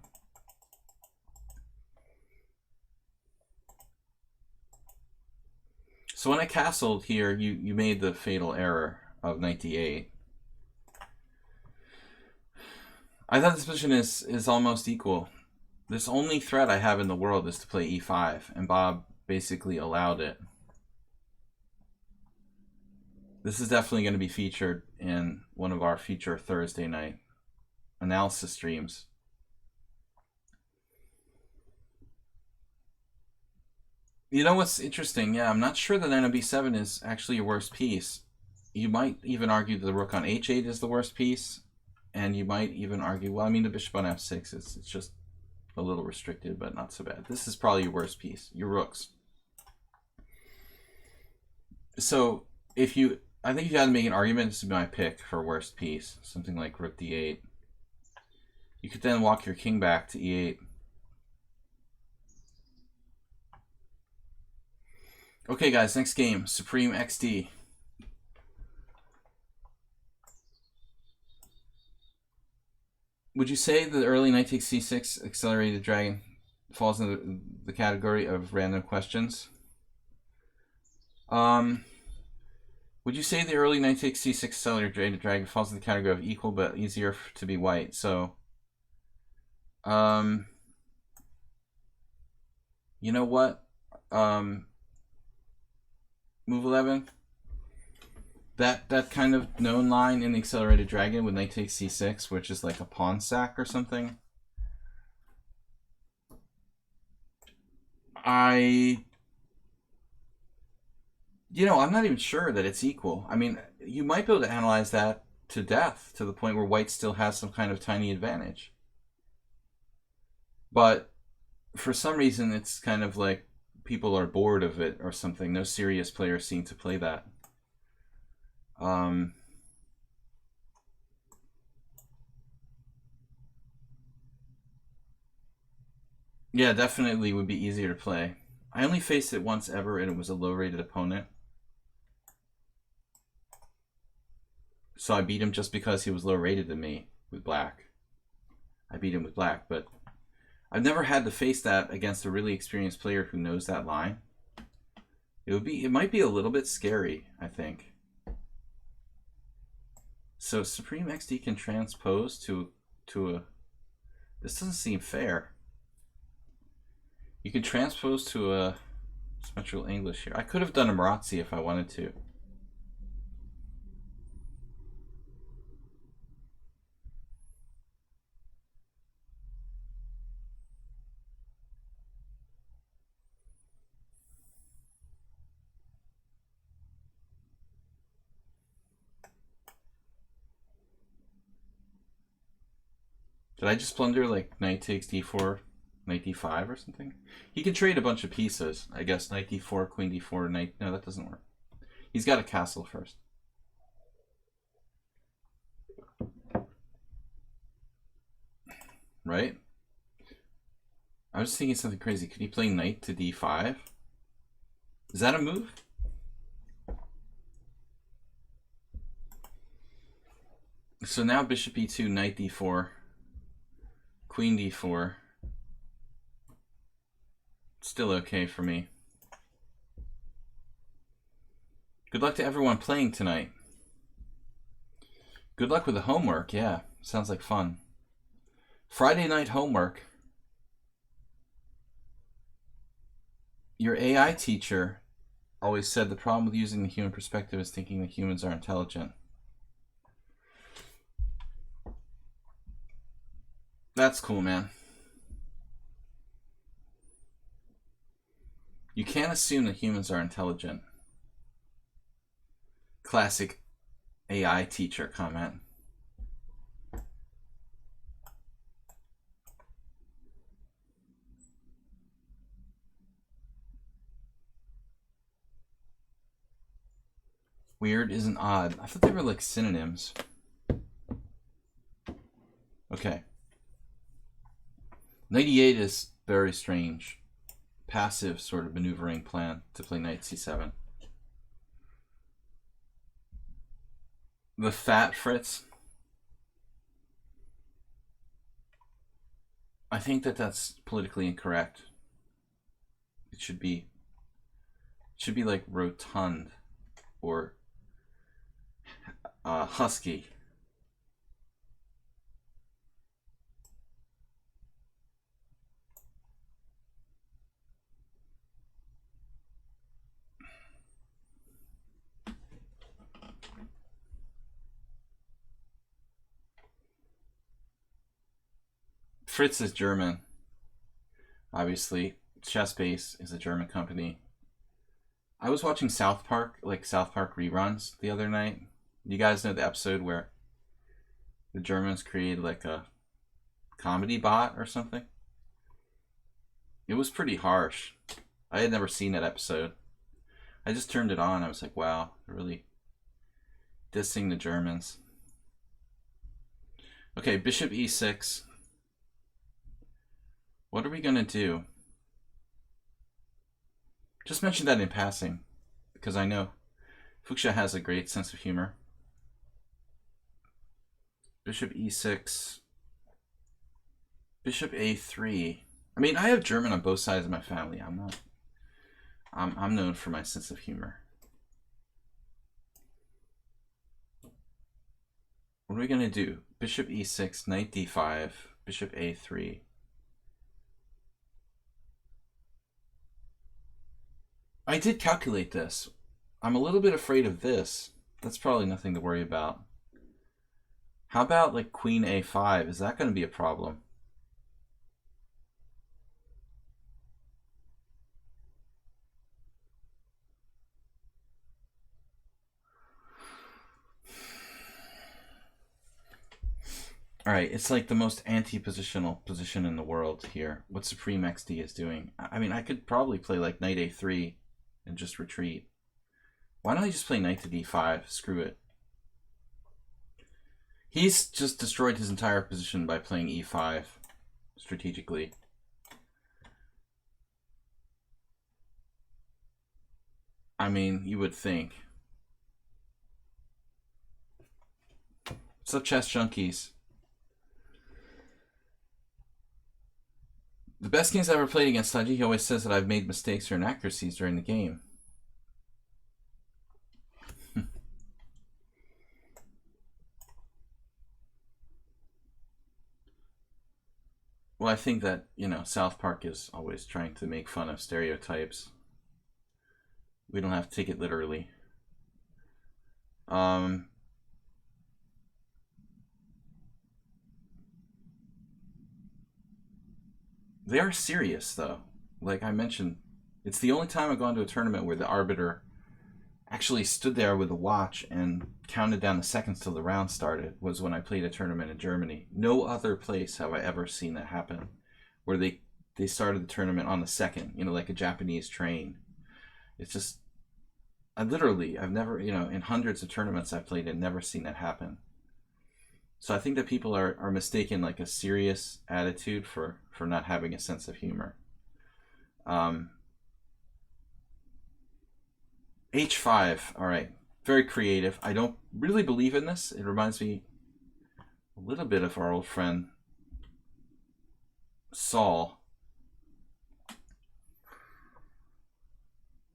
So when I castled here, you made the fatal error of knight d8. I thought this position is almost equal. This only threat I have in the world is to play e5, and Bob basically allowed it. This is definitely going to be featured in one of our future Thursday night analysis streams. You know what's interesting? Yeah, I'm not sure that knight on b7 is actually your worst piece. You might even argue that the rook on h8 is the worst piece. And you might even argue, well, I mean, the bishop on f6, it's just a little restricted, but not so bad. This is probably your worst piece, your rooks. So if you I think if you had to make an argument, this would be my pick for worst piece. Something like rook d8. You could then walk your king back to e8. Okay, guys, next game. Supreme XD. Would you say the early knight takes c6 accelerated dragon falls into the category of random questions? Would you say the early knight takes c6 accelerated dragon falls in the category of equal but easier to be white? So, you know what? Move 11. That kind of known line in the accelerated dragon when knight takes c6, which is like a pawn sack or something. I'm not even sure that it's equal. I mean, you might be able to analyze that to death, to the point where white still has some kind of tiny advantage. But for some reason, it's kind of like people are bored of it or something. No serious players seem to play that. Yeah, definitely would be easier to play. I only faced it once ever, and it was a low-rated opponent. So I beat him just because he was low-rated than me with black. I beat him with black, but I've never had to face that against a really experienced player who knows that line. It might be a little bit scary, I think. So Supreme XD can transpose to a... This doesn't seem fair. You can transpose to a symmetrical English here. I could have done a Marazzi if I wanted to. Did I just blunder like knight takes d4, knight d5 or something? He can trade a bunch of pieces. I guess knight d4, queen d4, knight... No, that doesn't work. He's got a castle first. Right? I was thinking something crazy. Could he play knight to d5? Is that a move? So now bishop e2, knight d4, queen d4. Still okay for me. Good luck to everyone playing tonight. Good luck with the homework. Yeah, sounds like fun. Friday night homework. Your AI teacher always said the problem with using the human perspective is thinking that humans are intelligent. That's cool, man. You can't assume that humans are intelligent. Classic AI teacher comment. Weird isn't odd. I thought they were like synonyms. Okay. Knight e8 is very strange. Passive sort of maneuvering plan to play knight c7. The fat Fritz. I think that that's politically incorrect. It should be like rotund or husky. Fritz is German. Obviously, Chessbase is a German company. I was watching South Park reruns the other night. You guys know the episode where the Germans created like a comedy bot or something? It was pretty harsh. I had never seen that episode. I just turned it on. I was like, wow, really dissing the Germans. Okay, bishop e6. What are we going to do? Just mention that in passing, because I know Fuchsia has a great sense of humor. Bishop e6. Bishop a3. I mean, I have German on both sides of my family. I'm known for my sense of humor. What are we going to do? Bishop e6, knight d5, bishop a3. I did calculate this. I'm a little bit afraid of this. That's probably nothing to worry about. How about like queen a5? Is that going to be a problem? All right, it's like the most anti-positional position in the world here. What Supreme XD is doing. I mean, I could probably play like knight a3 and just retreat. Why don't I just play knight to d5? Screw it. He's just destroyed his entire position by playing e5 strategically. I mean, you would think. What's up, chess junkies? The best games I've ever played against Sladgie, he always says that I've made mistakes or inaccuracies during the game. Well, I think that, you know, South Park is always trying to make fun of stereotypes. We don't have to take it literally. They are serious, though. Like I mentioned, it's the only time I've gone to a tournament where the arbiter actually stood there with a watch and counted down the seconds till the round started, was when I played a tournament in Germany. No other place have I ever seen that happen, where they started the tournament on the second, you know, like a Japanese train. It's just, I've never, you know, in hundreds of tournaments I've played and never seen that happen. So I think that people are mistaken like a serious attitude for not having a sense of humor. H5, all right, very creative. I don't really believe in this. It reminds me a little bit of our old friend Saul,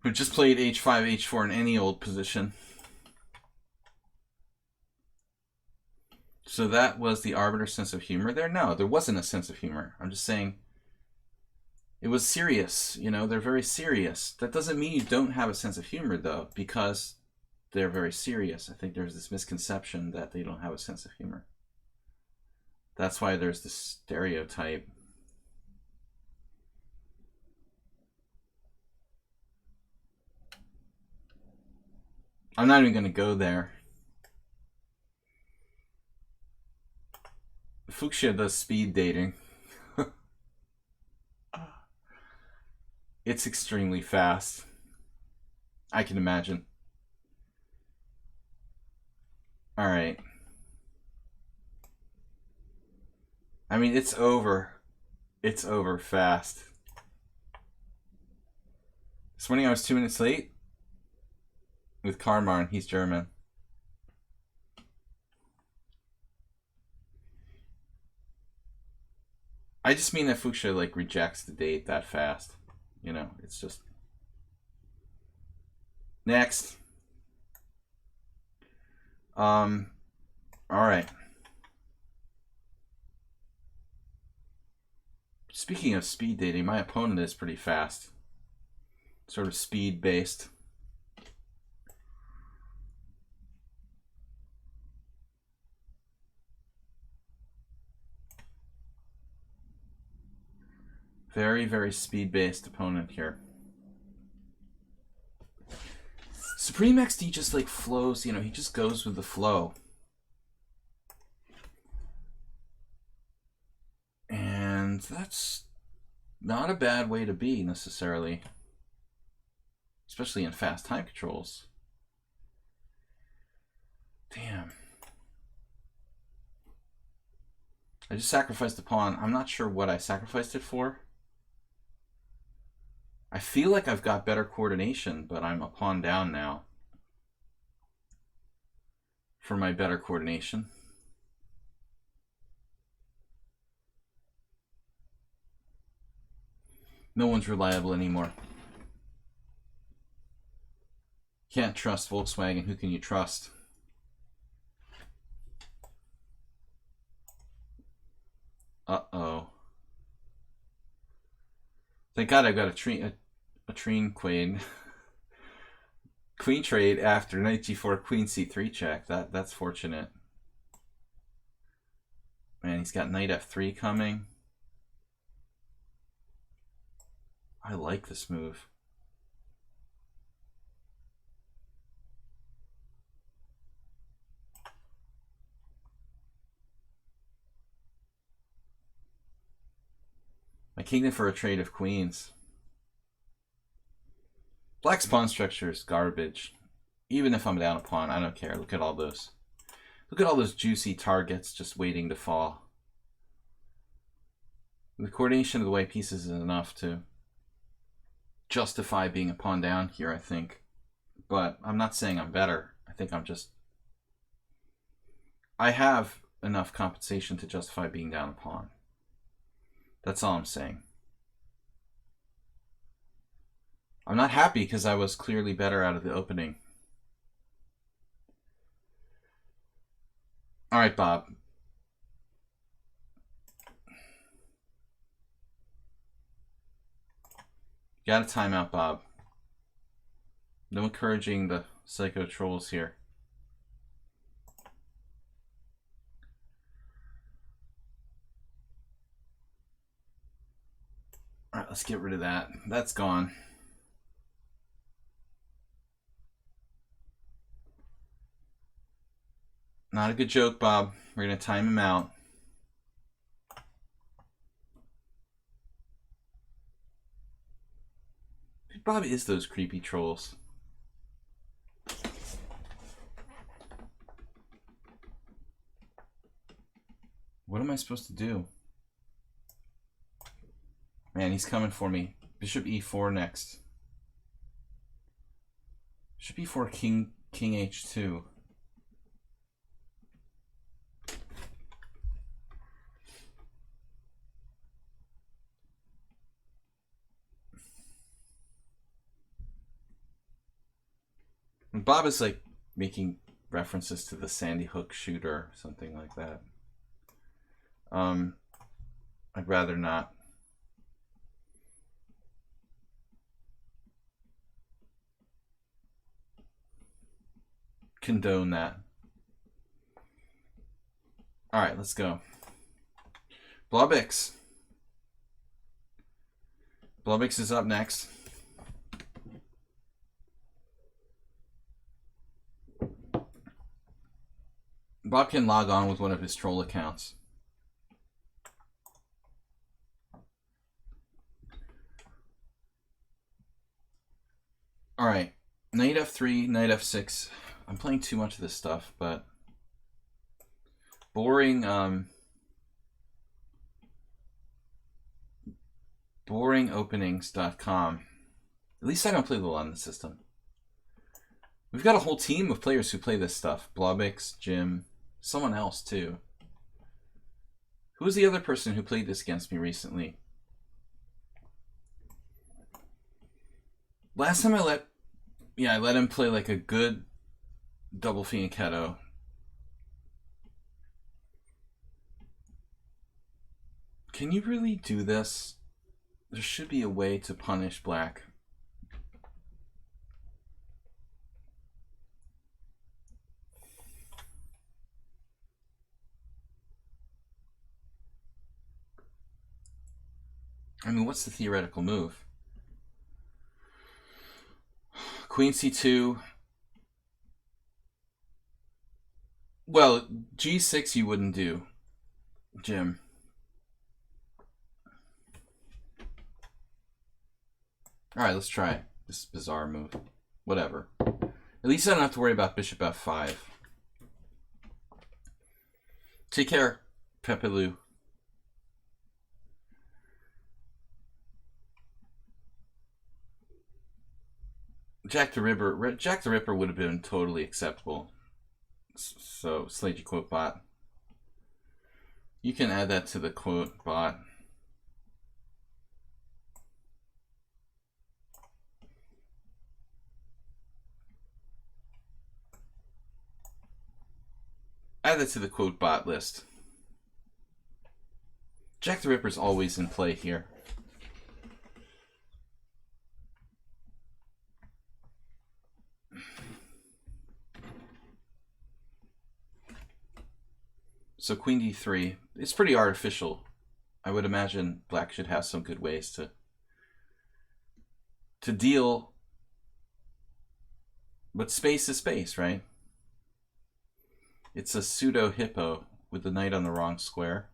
who just played H5, H4 in any old position. So that was the arbiter sense of humor there? No, there wasn't a sense of humor. I'm just saying it was serious. You know, they're very serious. That doesn't mean you don't have a sense of humor, though, because they're very serious. I think there's this misconception that they don't have a sense of humor. That's why there's this stereotype. I'm not even going to go there. Fuchsia does speed dating. It's extremely fast. I can imagine. All right. I mean, it's over. It's over fast. This morning I was 2 minutes late with Karmar, he's German. I just mean that Fuchsia like rejects the date that fast. You know, it's just next. All right. Speaking of speed dating, my opponent is pretty fast. Sort of speed based. Very, very speed-based opponent here. Supreme XD just like flows, you know, he just goes with the flow. And that's not a bad way to be necessarily, especially in fast time controls. Damn. I just sacrificed a pawn. I'm not sure what I sacrificed it for. I feel like I've got better coordination, but I'm a pawn down now for my better coordination. No one's reliable anymore. Can't trust Volkswagen. Who can you trust? Uh-oh. Thank God I've got a Trine Queen. Queen trade after knight g4, queen c3 check. That's fortunate. Man, he's got knight f3 coming. I like this move. My kingdom for a trade of queens. Black's pawn structure is garbage. Even if I'm down a pawn, I don't care. Look at all those. Look at all those juicy targets just waiting to fall. The coordination of the white pieces is enough to justify being a pawn down here, I think. But I'm not saying I'm better. I think I'm just... I have enough compensation to justify being down a pawn. That's all I'm saying. I'm not happy because I was clearly better out of the opening. All right, Bob. Got a timeout, Bob. No encouraging the psycho trolls here. All right, let's get rid of that. That's gone. Not a good joke, Bob. We're going to time him out. Who Bob is those creepy trolls? What am I supposed to do? Man, he's coming for me. Bishop e4 next. Bishop e4, king h2. And Bob is like making references to the Sandy Hook shooter, something like that. I'd rather not. Condone that. All right, let's go. Blobix. Blobix is up next. Bob can log on with one of his troll accounts. All right, knight f3, knight f6. I'm playing too much of this stuff, but boringopenings.com. At least I don't play the London system. We've got a whole team of players who play this stuff. Blobix, Jim, someone else too. Who was the other person who played this against me recently? Last time I let him play like a good double fianchetto. Can you really do this? There should be a way to punish black. I mean, what's the theoretical move? Queen c2. Well, g6 you wouldn't do, Jim. All right, let's try this bizarre move. Whatever. At least I don't have to worry about bishop f5. Take care, Pepe Lou. Jack the Ripper would have been totally acceptable. So, Sladgie quote bot. You can add that to the quote bot. Add that to the quote bot list. Jack the Ripper's always in play here. So Queen D3, it's pretty artificial. I would imagine black should have some good ways to deal, but space is space, right? It's a pseudo hippo with the knight on the wrong square.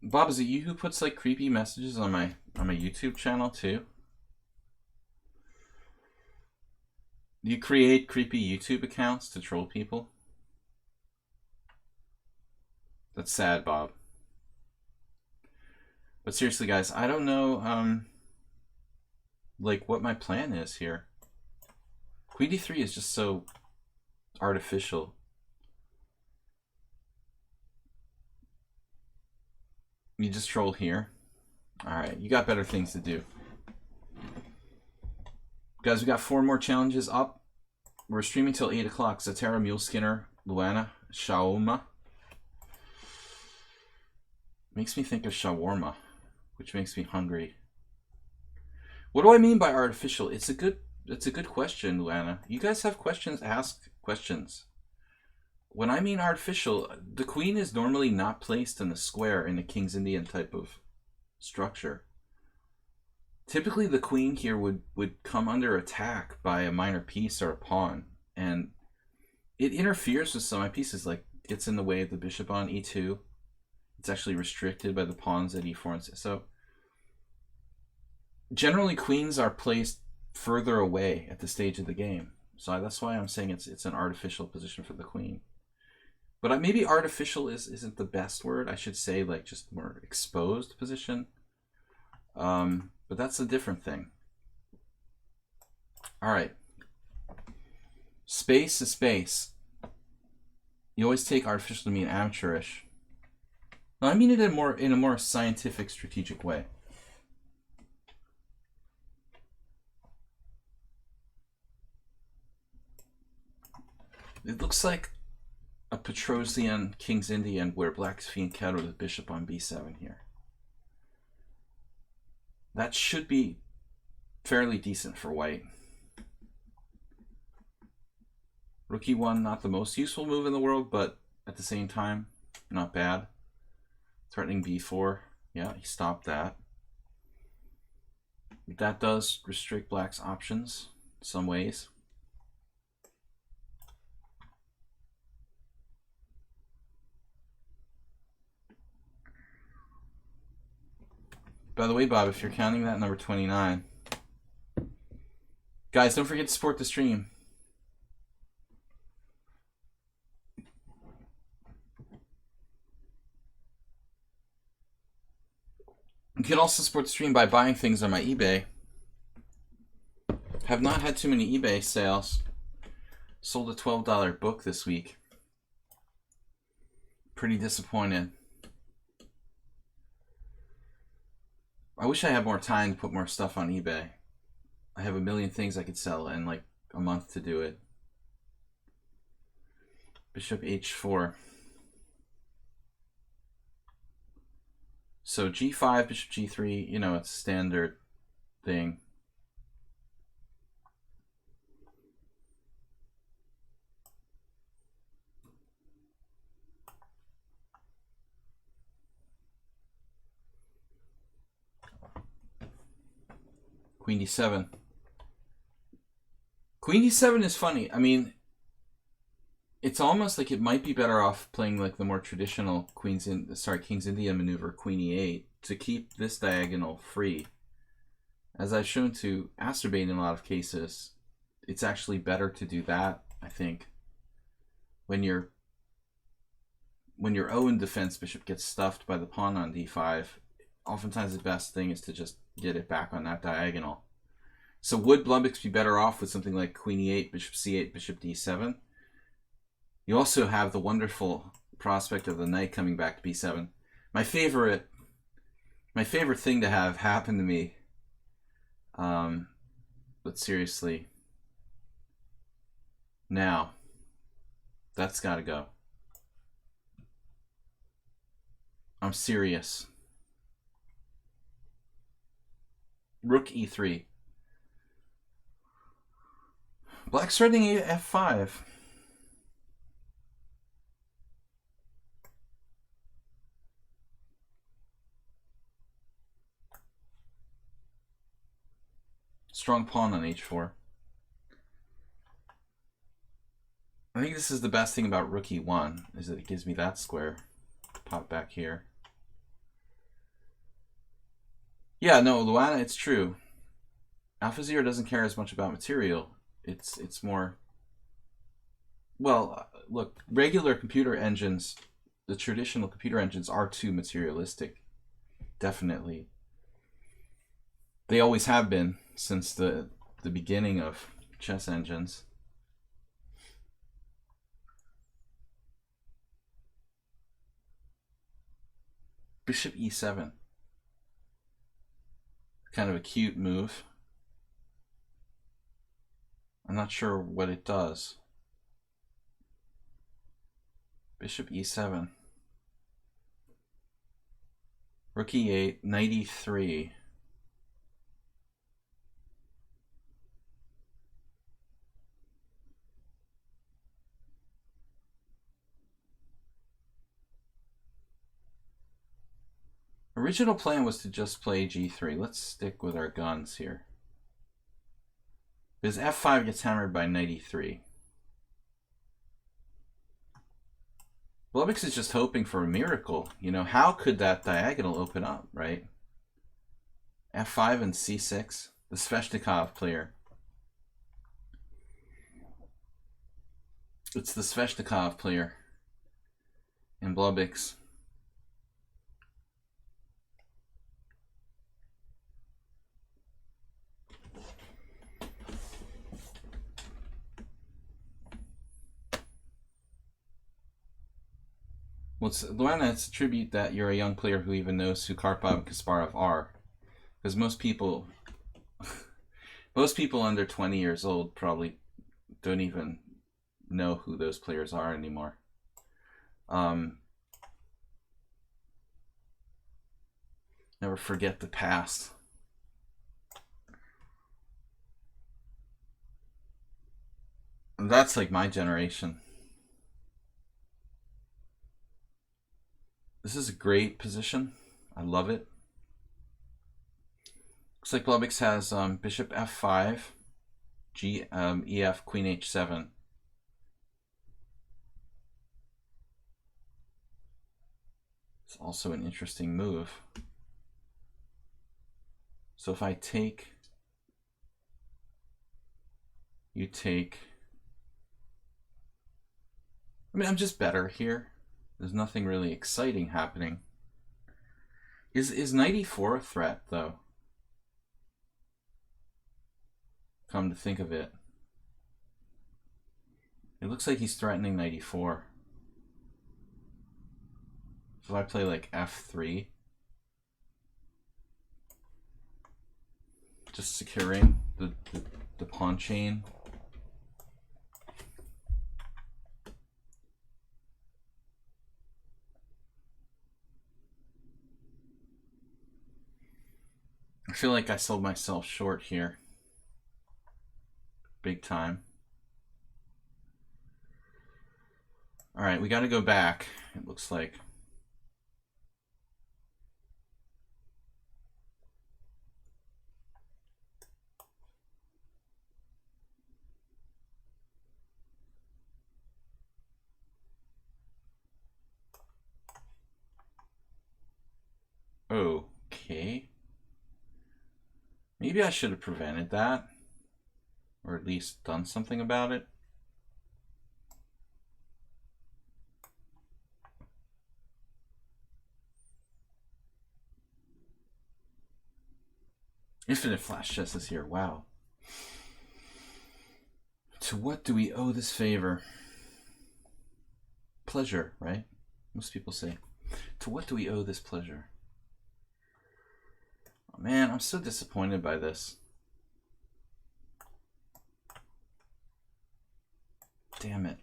Bob, is it you who puts like creepy messages on my YouTube channel too? Do you create creepy YouTube accounts to troll people? That's sad, Bob. But seriously, guys, I don't know like what my plan is here. Queen D3 is just so artificial. You just troll here. Alright, you got better things to do. Guys, we got 4 more challenges up. We're streaming till 8 o'clock. Zatara, Muleskinner, Luana, Shaoma. Makes me think of shawarma, which makes me hungry. What do I mean by artificial? It's a good question, Luana. You guys have questions? Ask questions. When I mean artificial, the queen is normally not placed in the square in a King's Indian type of structure. Typically, the queen here would come under attack by a minor piece or a pawn, and it interferes with some of my pieces, like gets in the way of the bishop on e2. It's actually restricted by the pawns at e4 and 6. So generally, queens are placed further away at the stage of the game. So that's why I'm saying it's an artificial position for the queen. But maybe artificial isn't the best word. I should say like just more exposed position. But that's a different thing. All right. Space is space. You always take artificial to mean amateurish. No, I mean it in a more scientific, strategic way. It looks like a Petrosian King's Indian where black's fianchetto the bishop on b7 here. That should be fairly decent for white. Rook e1, not the most useful move in the world, but at the same time, not bad. Threatening b4. Yeah, he stopped that. That does restrict black's options in some ways. By the way, Bob, if you're counting that, number 29. Guys, don't forget to support the stream. You can also support the stream by buying things on my eBay. Have not had too many eBay sales. Sold a $12 book this week. Pretty disappointed. I wish I had more time to put more stuff on eBay. I have a million things I could sell in like a month to do it. Bishop h4. So g5, bishop g3, you know, it's a standard thing. Queen d7. Queen d7 is funny. I mean, It's almost like it might be better off playing like the more traditional King's India maneuver, Queen E8, to keep this diagonal free. As I've shown to acerbate in a lot of cases, it's actually better to do that, I think. When your Owen defense bishop gets stuffed by the pawn on d5, oftentimes the best thing is to just get it back on that diagonal. So would Blumix be better off with something like Queen E8, Bishop C8, Bishop D7? You also have the wonderful prospect of the knight coming back to B7. My favorite thing to have happen to me, but seriously, now, that's got to go. I'm serious. Rook E3. Black's threatening F5. Strong pawn on H4. I think this is the best thing about Rook E1, is that it gives me that square. Pop back here. Yeah, no, Luana, it's true. AlphaZero doesn't care as much about material. It's more... Well, look, regular computer engines, the traditional computer engines are too materialistic. Definitely. They always have been since the beginning of chess engines. Bishop E7. Kind of a cute move. I'm not sure what it does. Bishop E7. Rook E8, Knight E3. Original plan was to just play G3. Let's stick with our guns here. Because F5 gets hammered by Knight E3. Blumix is just hoping for a miracle. You know, how could that diagonal open up, right? F5 and C6. The Sveshnikov player. It's the Sveshnikov player in Blumix. Well, Luana, it's a tribute that you're a young player who even knows who Karpov and Kasparov are. Because most people under 20 years old probably don't even know who those players are anymore. Never forget the past. And that's like my generation. This is a great position. I love it. Looks like Blumix has Bishop F5, EF, Queen H7. It's also an interesting move. So if I take, you take. I mean, I'm just better here. There's nothing really exciting happening. Is Knight E4 a threat, though? Come to think of it. It looks like he's threatening Knight E4. So I play like F3. Just securing the pawn chain. I feel like I sold myself short here. Big time. All right, we got to go back, it looks like. Maybe I should have prevented that. Or at least done something about it. Infinite Flash Chess is here. Wow. To what do we owe this favor? Pleasure, right? Most people say. To what do we owe this pleasure? Oh, man, I'm so disappointed by this. Damn it.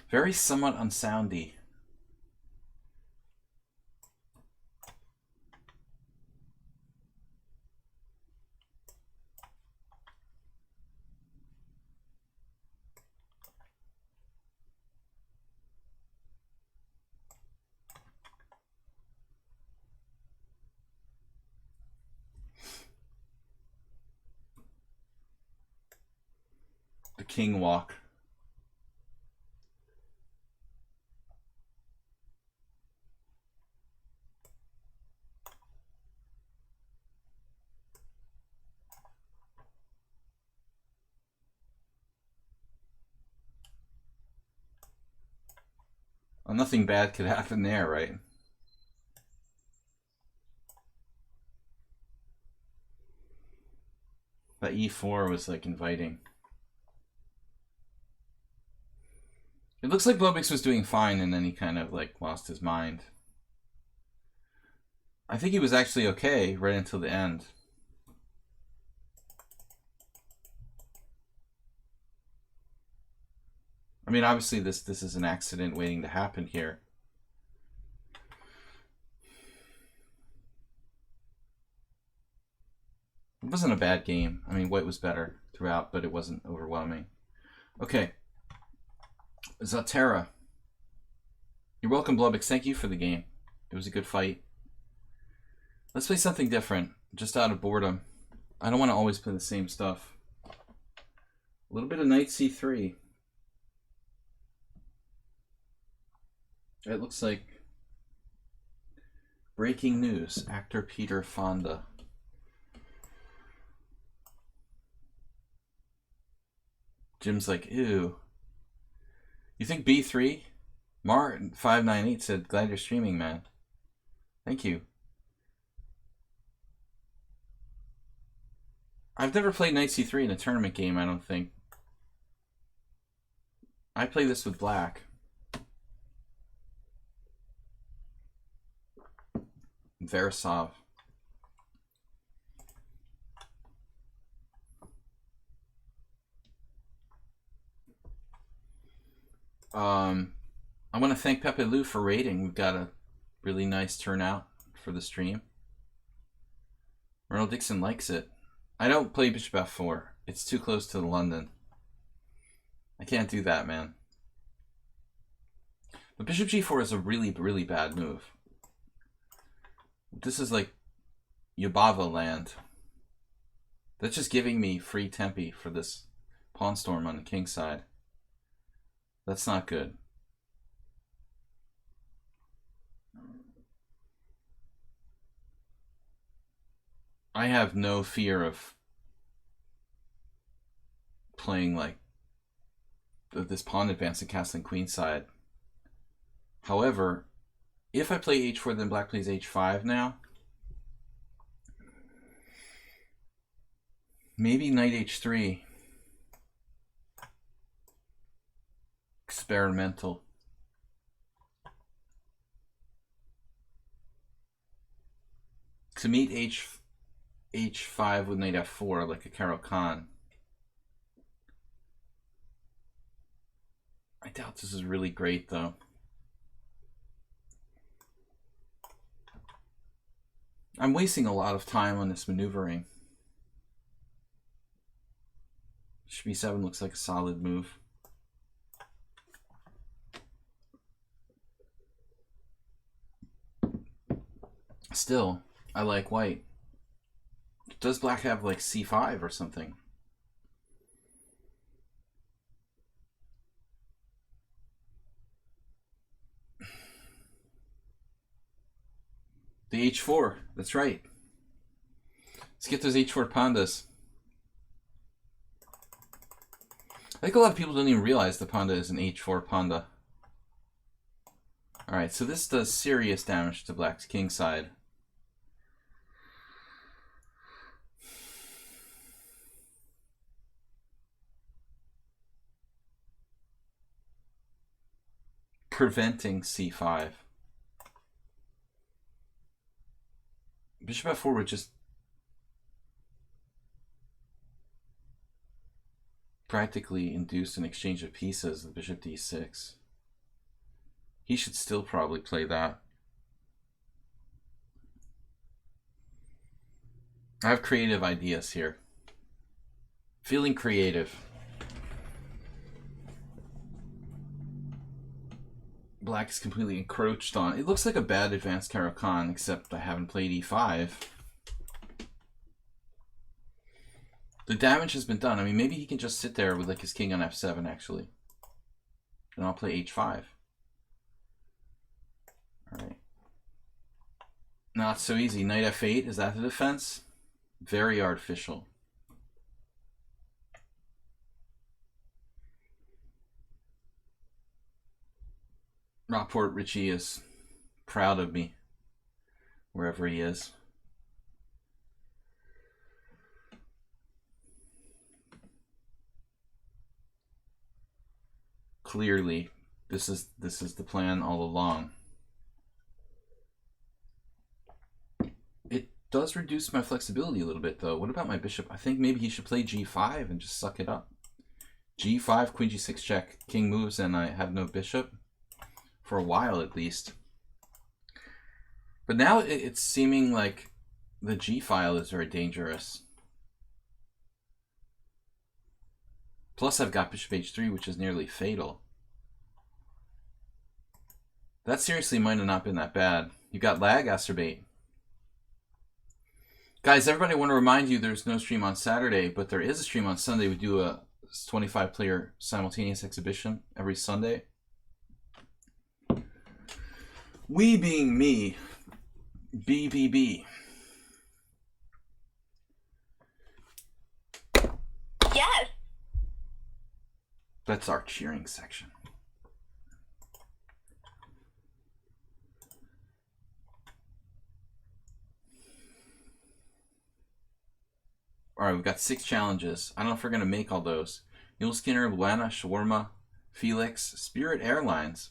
Very somewhat unsoundy. The king walk. Well, nothing bad could happen there, right? That e4 was like inviting. It looks like Blobix was doing fine and then he kind of like lost his mind. I think he was actually okay right until the end. I mean, obviously this is an accident waiting to happen here. It wasn't a bad game. I mean, White was better throughout, but it wasn't overwhelming. Okay. Zatera. You're welcome, Blobix. Thank you for the game. It was a good fight. Let's play something different, just out of boredom. I don't want to always play the same stuff. A little bit of knight c3. It looks like breaking news. Actor Peter Fonda. Jim's like, ew. You think b3? Martin 598 said, glad you're streaming, man. Thank you. I've never played knight c3 in a tournament game, I don't think. I play this with black. Verisov. I want to thank Pepe Lou for rating. We've got a really nice turnout for the stream. Ronald Dixon likes it. I don't play Bishop F4. It's too close to London. I can't do that, man. But Bishop G4 is a really, really bad move. This is like Yubava land. That's just giving me free tempi for this pawn storm on the king side. That's not good. I have no fear of playing like this pawn advance and castling queenside. However, if I play h4, then black plays h5 now. Maybe knight h3. Experimental. To meet h5 with knight f4 like a Caro Kann. I doubt this is really great though. I'm wasting a lot of time on this maneuvering. Bishop e7 looks like a solid move. Still, I like white. Does black have like c5 or something? The h4. That's right. Let's get those h4 pandas. I think a lot of people don't even realize the panda is an h4 panda. Alright, so this does serious damage to black's king side. Preventing c5. Bishop f4 would just practically induce an exchange of pieces with bishop d6. He should still probably play that. I have creative ideas here. Feeling creative. Black is completely encroached on. It looks like a bad advanced Caro-Kann, except I haven't played e5. The damage has been done. I mean, maybe he can just sit there with like his king on f7, actually. And I'll play h5. Alright. Not so easy. Knight f8, is that the defense? Very artificial. Rockport Richie is proud of me, wherever he is. Clearly, this is the plan all along. It does reduce my flexibility a little bit, though. What about my bishop? I think maybe he should play g5 and just suck it up. g5, queen g6 check, king moves, and I have no bishop. For a while, at least. But now it's seeming like the G file is very dangerous. Plus, I've got bishop h3, which is nearly fatal. That seriously might have not been that bad. You got lag, Acerbate. Guys, everybody, I want to remind you there's no stream on Saturday, but there is a stream on Sunday. We do a 25-player simultaneous exhibition every Sunday. We being me, BBB. Yes. That's our cheering section. All right, we've got 6 challenges. I don't know if we're going to make all those. Mule Skinner, Luana, Shawarma, Felix, Spirit Airlines.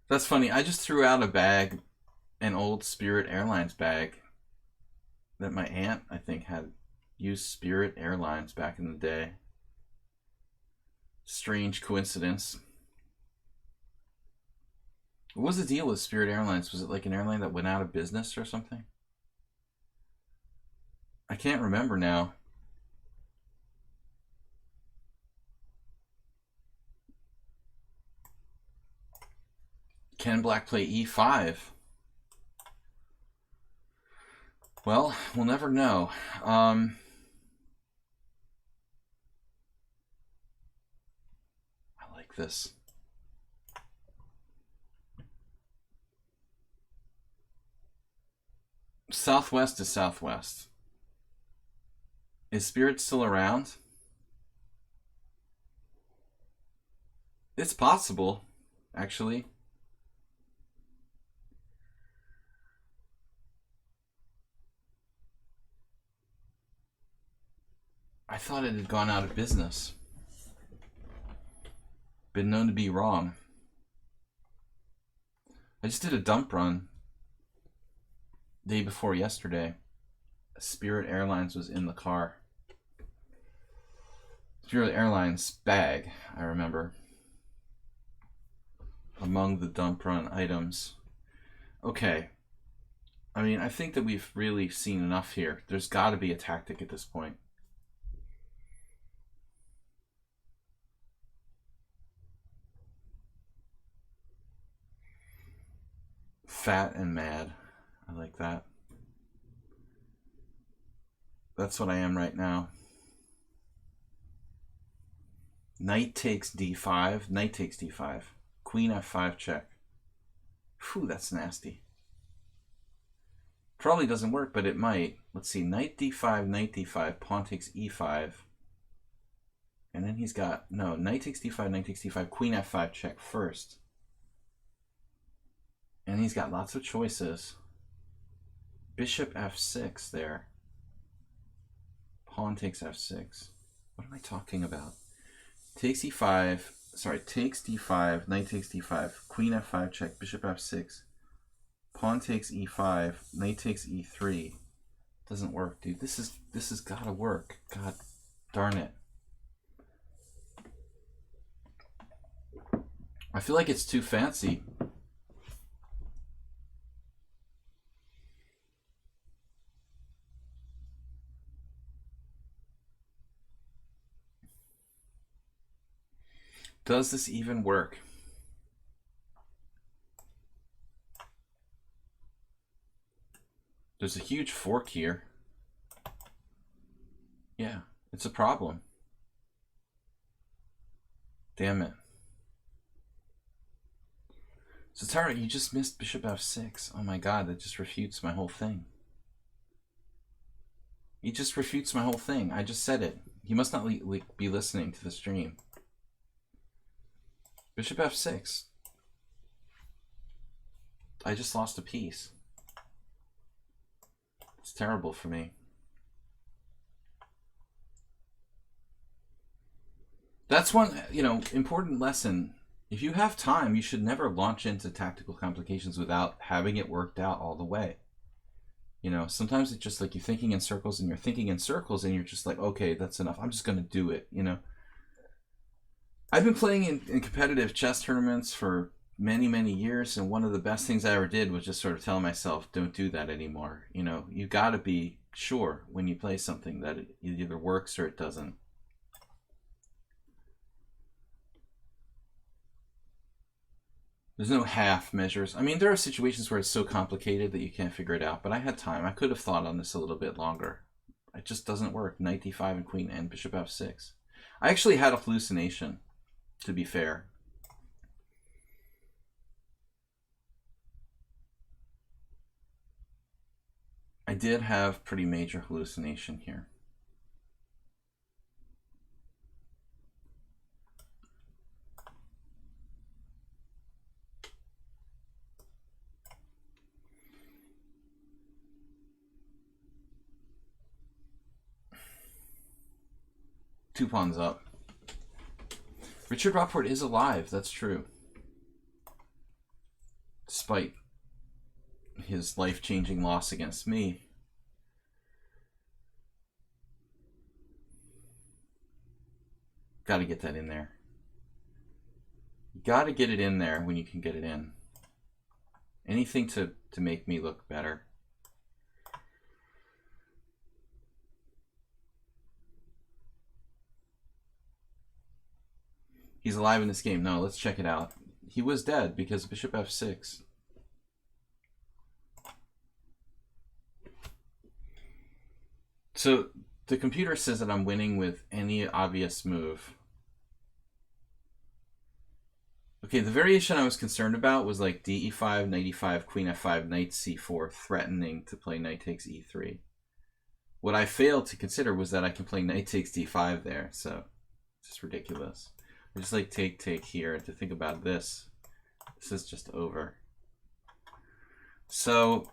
That's funny. I just threw out a bag, an old Spirit Airlines bag that my aunt, I think, had used Spirit Airlines back in the day. Strange coincidence. What was the deal with Spirit Airlines? Was it like an airline that went out of business or something? I can't remember now. Can black play e5? Well, we'll never know. I like this. Southwest is southwest. Is Spirit still around? It's possible, actually. I thought it had gone out of business. Been known to be wrong. I just did a dump run day before yesterday. Spirit Airlines was in the car. Spirit Airlines bag, I remember. Among the dump run items. Okay. I mean, I think that we've really seen enough here. There's got to be a tactic at this point. Fat and mad. I like that. That's what I am right now. Knight takes d5. Knight takes d5. Queen f5 check. Phew, that's nasty. Probably doesn't work, but it might. Let's see, knight d5, knight d5, pawn takes e5. And then he's got, no, knight takes d5, knight takes d5, queen f5 check first. And he's got lots of choices. Bishop f6 there. Pawn takes f6. What am I talking about? Takes e5, sorry, takes d5, knight takes d5, queen f5 check, bishop f6. Pawn takes e5, knight takes e3. Doesn't work, dude. This is gotta work. God darn it. I feel like it's too fancy. Does this even work? There's a huge fork here. Yeah, it's a problem. Damn it. So Tara, you just missed bishop f6. Oh my god, that just refutes my whole thing. He just refutes my whole thing. I just said it. He must not be listening to the stream. Bishop f6. I just lost a piece. It's terrible for me. That's one, you know, important lesson. If you have time, you should never launch into tactical complications without having it worked out all the way. You know, sometimes it's just like you're thinking in circles and you're thinking in circles and you're just like, okay, that's enough. I'm just going to do it, you know. I've been playing in competitive chess tournaments for many, many years, and one of the best things I ever did was just sort of tell myself, don't do that anymore. You know, you got to be sure when you play something that it either works or it doesn't. There's no half measures. I mean, there are situations where it's so complicated that you can't figure it out, but I had time. I could have thought on this a little bit longer. It just doesn't work. Knight d5 and queen and bishop f6. I actually had a hallucination, to be fair. I did have pretty major hallucination here. Two pawns up. Richard Rockford is alive, that's true. Despite his life-changing loss against me. Got to get that in there. You got to get it in there when you can get it in. Anything to make me look better. He's alive in this game. No, let's check it out. He was dead because bishop f6. So the computer says that I'm winning with any obvious move. Okay, the variation I was concerned about was like d-e5, knight e5, queen f5, knight c4, threatening to play knight takes e3. What I failed to consider was that I can play knight takes d5 there, so it's just ridiculous. I just like take here, and to think about this is just over. So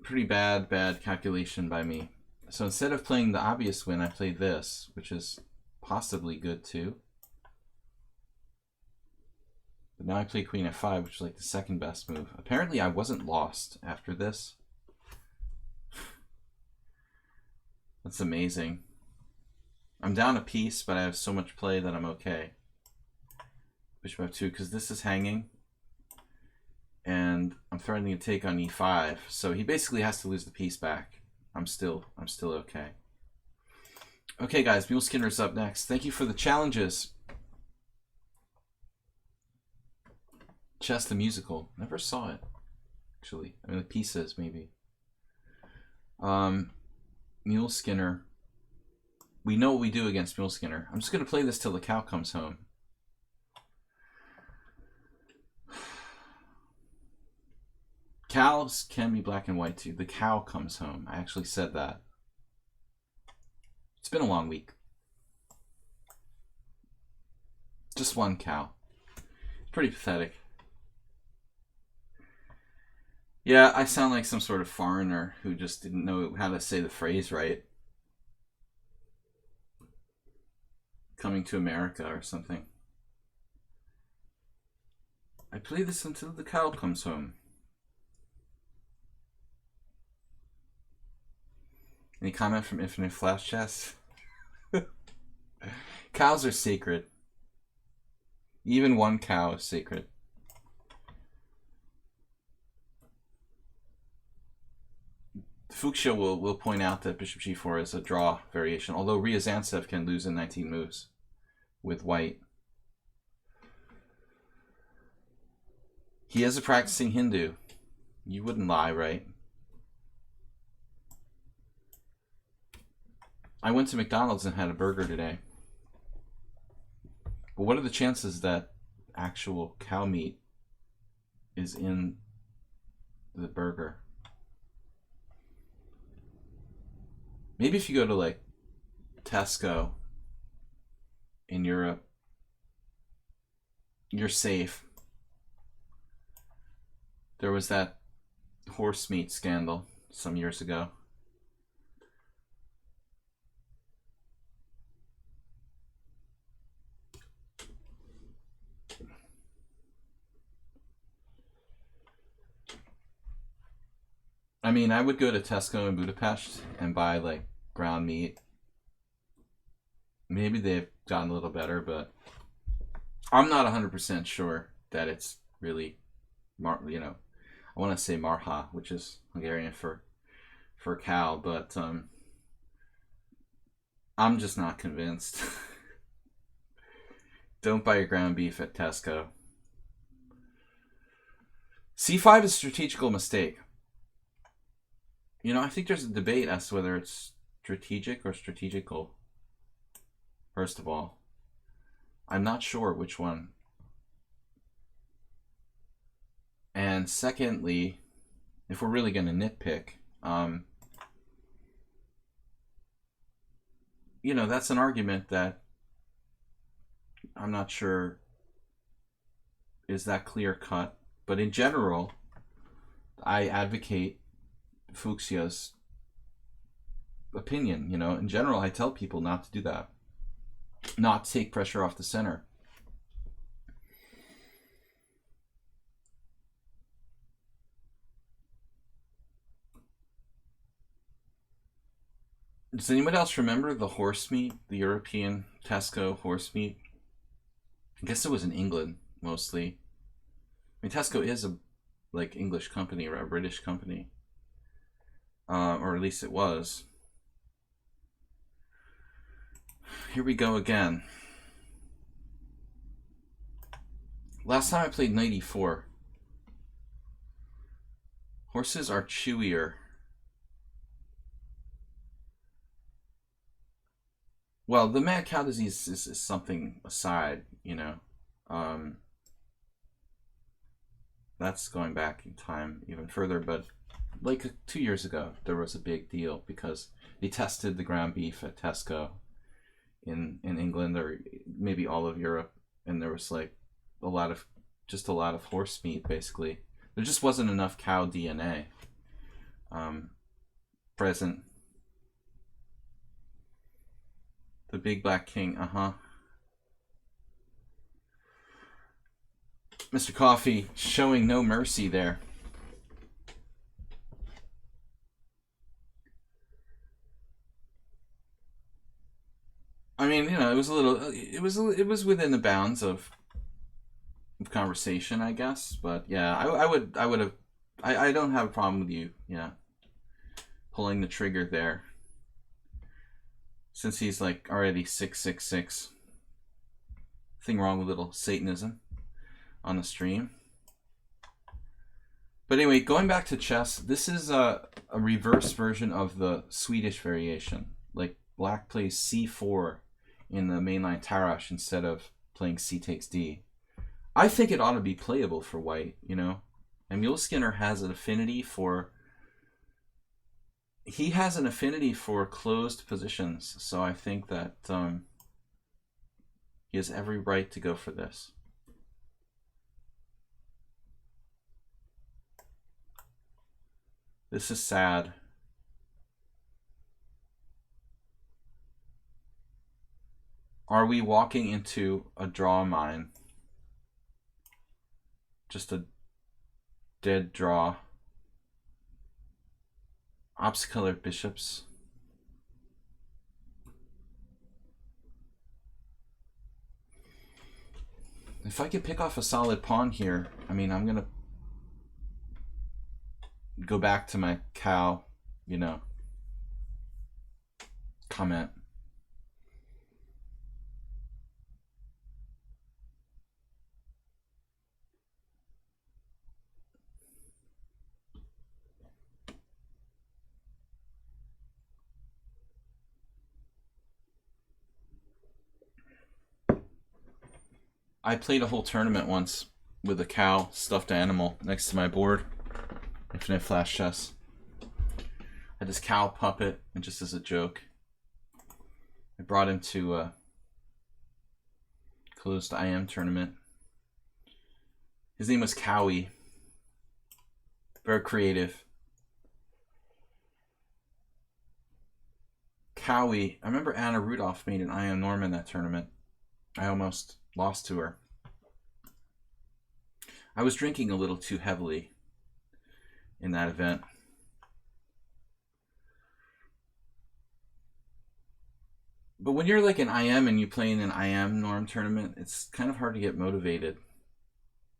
pretty bad calculation by me. So instead of playing the obvious win, I played this, which is possibly good too. But now I play queen f5, which is like the second best move. Apparently I wasn't lost after this. That's amazing. I'm down a piece, but I have so much play that I'm okay. Bishop f2, because this is hanging. And I'm threatening to take on e5. So he basically has to lose the piece back. I'm still okay. Okay, guys, Mule Skinner's up next. Thank you for the challenges. Chess the Musical. Never saw it, actually. I mean, the pieces, maybe. Mule Skinner. We know what we do against Mule Skinner. I'm just going to play this till the cow comes home. Cows can be black and white too. The cow comes home. I actually said that. It's been a long week. Just one cow. It's pretty pathetic. Yeah, I sound like some sort of foreigner who just didn't know how to say the phrase right. Coming to America or something. I play this until the cow comes home. Any comment from Infinite Flash Chess? Cows are sacred. Even one cow is sacred. Fuchsia will point out that Bishop G4 is a draw variation, although Ryazantsev can lose in 19 moves with white. He is a practicing Hindu. You wouldn't lie, right? I went to McDonald's and had a burger today. But what are the chances that actual cow meat is in the burger? Maybe if you go to like Tesco in Europe, you're safe. There was that horse meat scandal some years ago. I mean, I would go to Tesco in Budapest and buy like ground meat. Maybe they've gotten a little better, but I'm not 100% sure that it's really, you know, I want to say marha, which is Hungarian for cow, but I'm just not convinced. Don't buy your ground beef at Tesco. C5 is a strategical mistake. You know, I think there's a debate as to whether it's strategic or strategical. First of all, I'm not sure which one. And secondly, if we're really going to nitpick, you know, that's an argument that I'm not sure is that clear cut. But in general, I advocate Fuchsia's opinion. You know, in general, I tell people not to do that, not take pressure off the center. Does anyone else remember the horse meat, the European Tesco horse meat? I guess it was in England mostly. I mean, Tesco is a like English company or a British company, or at least it was. Here we go again. Last time I played knight e4. Horses are chewier. Well, the mad cow disease is something aside, you know. That's going back in time even further, but like 2 years ago, there was a big deal because they tested the ground beef at Tesco in England or maybe all of Europe, and there was like a lot of horse meat basically. There just wasn't enough cow DNA present. The big black king, Mr. Coffee showing no mercy there. I mean, you know, it was a little, it was within the bounds of conversation, I guess. But yeah, I don't have a problem with you, yeah, pulling the trigger there. Since he's like already 666. Thing wrong with little Satanism on the stream. But anyway, going back to chess, this is a reverse version of the Swedish variation. Like black plays c4 in the mainline Tarrasch instead of playing c takes d. I think it ought to be playable for white, you know. And Mule Skinner has an affinity for... He has an affinity for closed positions, so I think that he has every right to go for this. This is sad. Are we walking into a draw mine? Just a dead draw. Ops-colored bishops. If I could pick off a solid pawn here, I mean, I'm gonna go back to my cow, you know, comment. I played a whole tournament once with a cow stuffed animal next to my board. Infinite Flash Chess. I had this cow puppet, and just as a joke, I brought him to a closed IM tournament. His name was Cowie. Very creative. Cowie, I remember Anna Rudolph made an IM norm in that tournament. I almost lost to her. I was drinking a little too heavily in that event. But when you're like an IM and you play in an IM norm tournament, it's kind of hard to get motivated.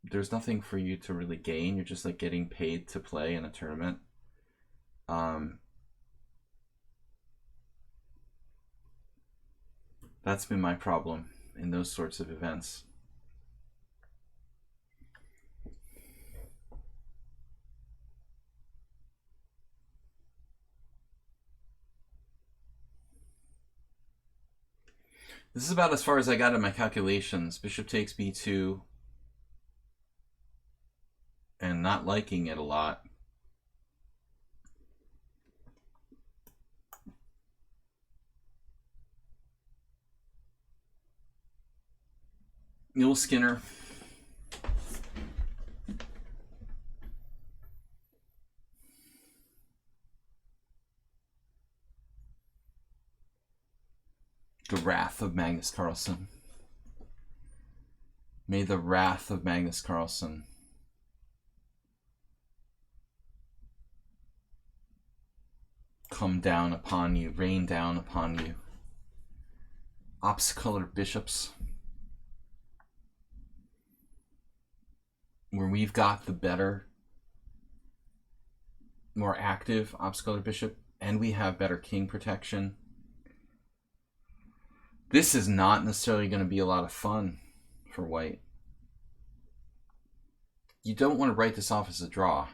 There's nothing for you to really gain. You're just like getting paid to play in a tournament. That's been my problem in those sorts of events. This is about as far as I got in my calculations. Bishop takes b2 and not liking it a lot. Mule Skinner. The wrath of Magnus Carlsen. May the wrath of Magnus Carlsen come down upon you, rain down upon you. Ops-colored bishops. Where we've got the better, more active ops-colored bishop, and we have better king protection. This is not necessarily going to be a lot of fun for white. You don't want to write this off as a draw.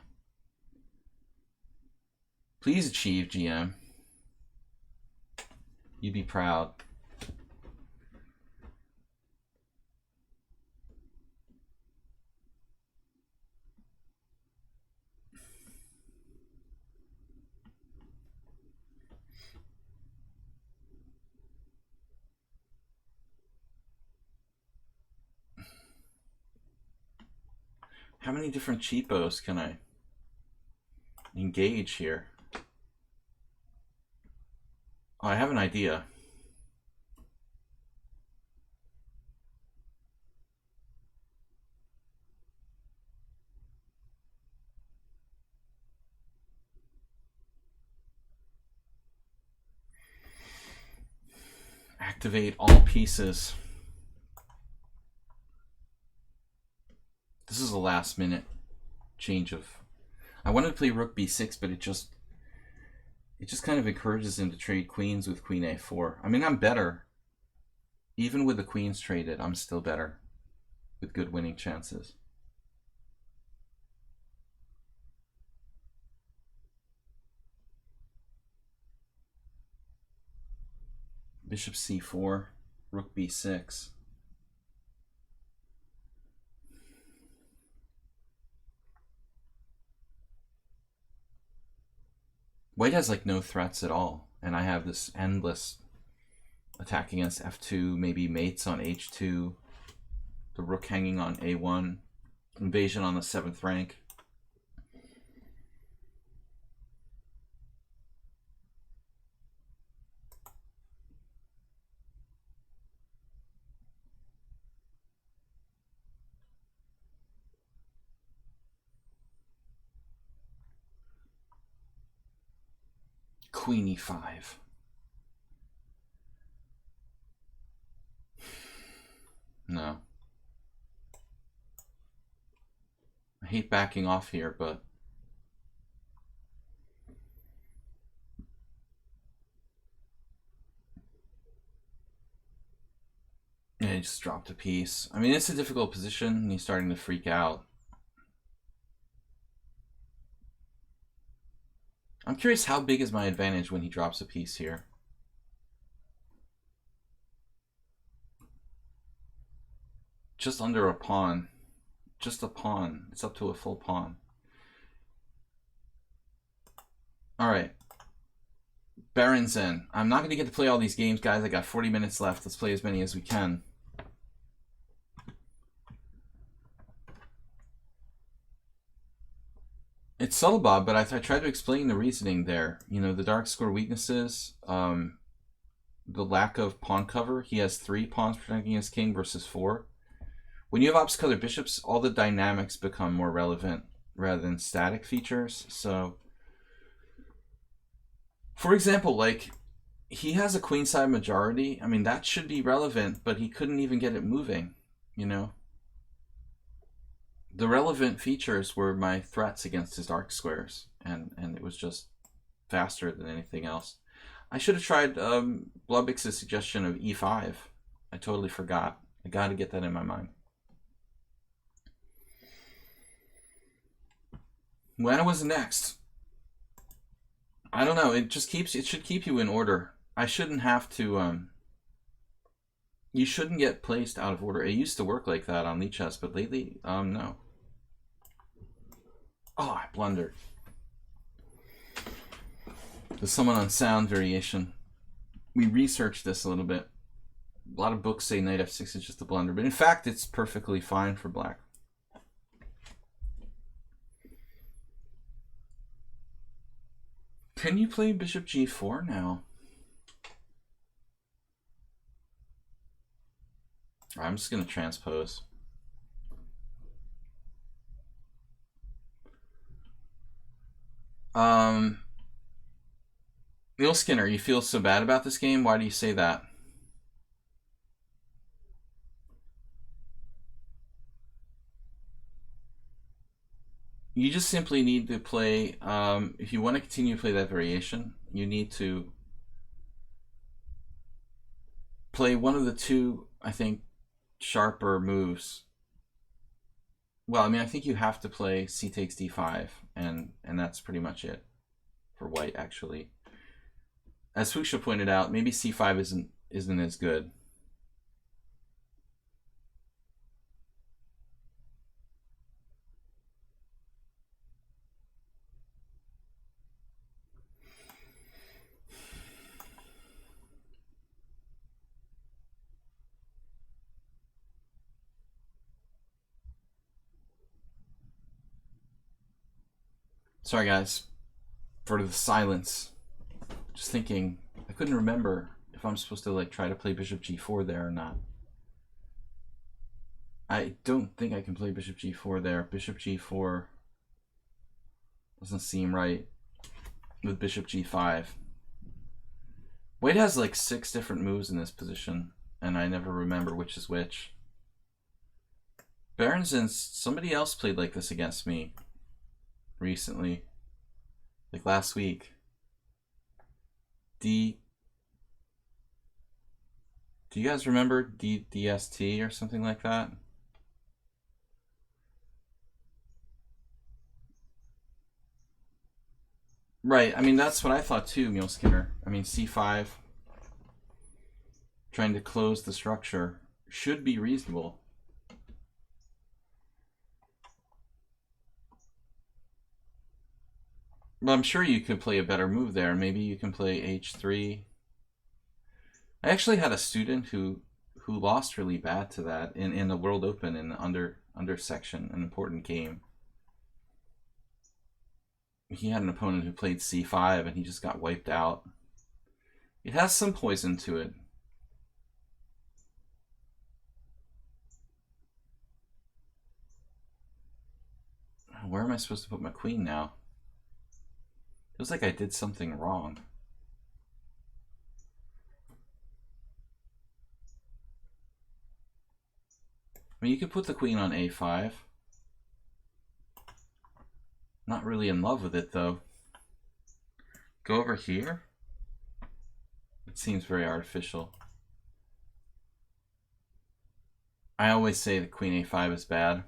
Please achieve, GM. You'd be proud. How many different cheapos can I engage here? Oh, I have an idea. Activate all pieces. This is a last minute change of... I wanted to play rook b6, but it just kind of encourages him to trade queens with queen a4. I mean, I'm better. Even with the queens traded, I'm still better with good winning chances. Bishop c4, rook b6. White has like no threats at all, and I have this endless attack against f2, maybe mates on h2, the rook hanging on a1, invasion on the 7th rank. Queen e5. No. I hate backing off here, but yeah, he just dropped a piece. I mean, it's a difficult position, and he's starting to freak out. I'm curious, how big is my advantage when he drops a piece here? Just under a pawn. Just a pawn. It's up to a full pawn. All right. Baron's in. I'm not going to get to play all these games, guys. I got 40 minutes left. Let's play as many as we can. It's subtle, Bob, but I tried to explain the reasoning there. You know, the dark square weaknesses, the lack of pawn cover. He has 3 pawns protecting his king versus 4. When you have opposite colored bishops, all the dynamics become more relevant rather than static features. So, for example, like, he has a queenside majority. I mean, that should be relevant, but he couldn't even get it moving, you know? The relevant features were my threats against his dark squares, and it was just faster than anything else. I should have tried Blubix's suggestion of e5. I totally forgot. I got to get that in my mind. When was next? I don't know. It should keep you in order. I shouldn't have to. You shouldn't get placed out of order. It used to work like that on lichess, but lately, no. Oh, I blundered. There's someone on sound variation. We researched this a little bit. A lot of books say knight f6 is just a blunder, but in fact, it's perfectly fine for black. Can you play bishop g4 now? I'm just going to transpose. Neil Skinner, you feel so bad about this game? Why do you say that? You just simply need to play, if you want to continue to play that variation, you need to play one of the 2, I think, sharper moves. Well, I mean, I think you have to play c takes d5, and that's pretty much it for white, actually. As Fuchsia pointed out, maybe c5 isn't as good. Sorry, guys, for the silence. Just thinking, I couldn't remember if I'm supposed to like try to play bishop g4 there or not. I don't think I can play bishop g4 there. Bishop g4 doesn't seem right with bishop g5. White has like 6 different moves in this position, and I never remember which is which. Berenson, somebody else played like this against me recently, like last week. Do you guys remember DST or something like that? Right, I mean, that's what I thought too, Mule Skinner. I mean, c5, trying to close the structure, should be reasonable. But I'm sure you could play a better move there. Maybe you can play h3. I actually had a student who lost really bad to that in the World Open in the under section, an important game. He had an opponent who played c5 and he just got wiped out. It has some poison to it. Where am I supposed to put my queen now? Feels like I did something wrong. I mean, you could put the queen on a5. Not really in love with it, though. Go over here? It seems very artificial. I always say that queen a5 is bad.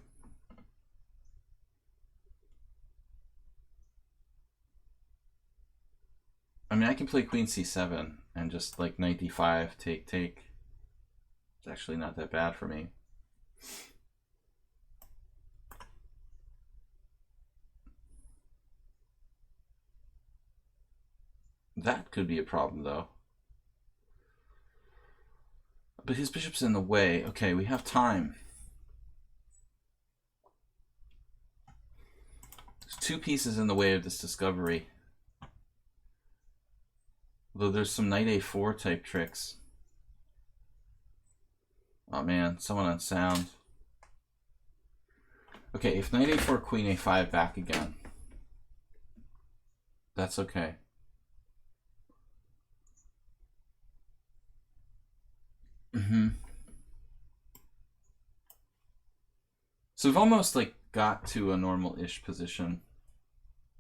I mean, I can play queen c7 and just like knight d5, take. It's actually not that bad for me. That could be a problem, though. But his bishop's in the way. Okay, we have time. There's 2 pieces in the way of this discovery. Though there's some knight a4 type tricks. Oh man, someone unsound. Okay, if knight a4, queen a5 back again. That's okay. So we've almost like got to a normal-ish position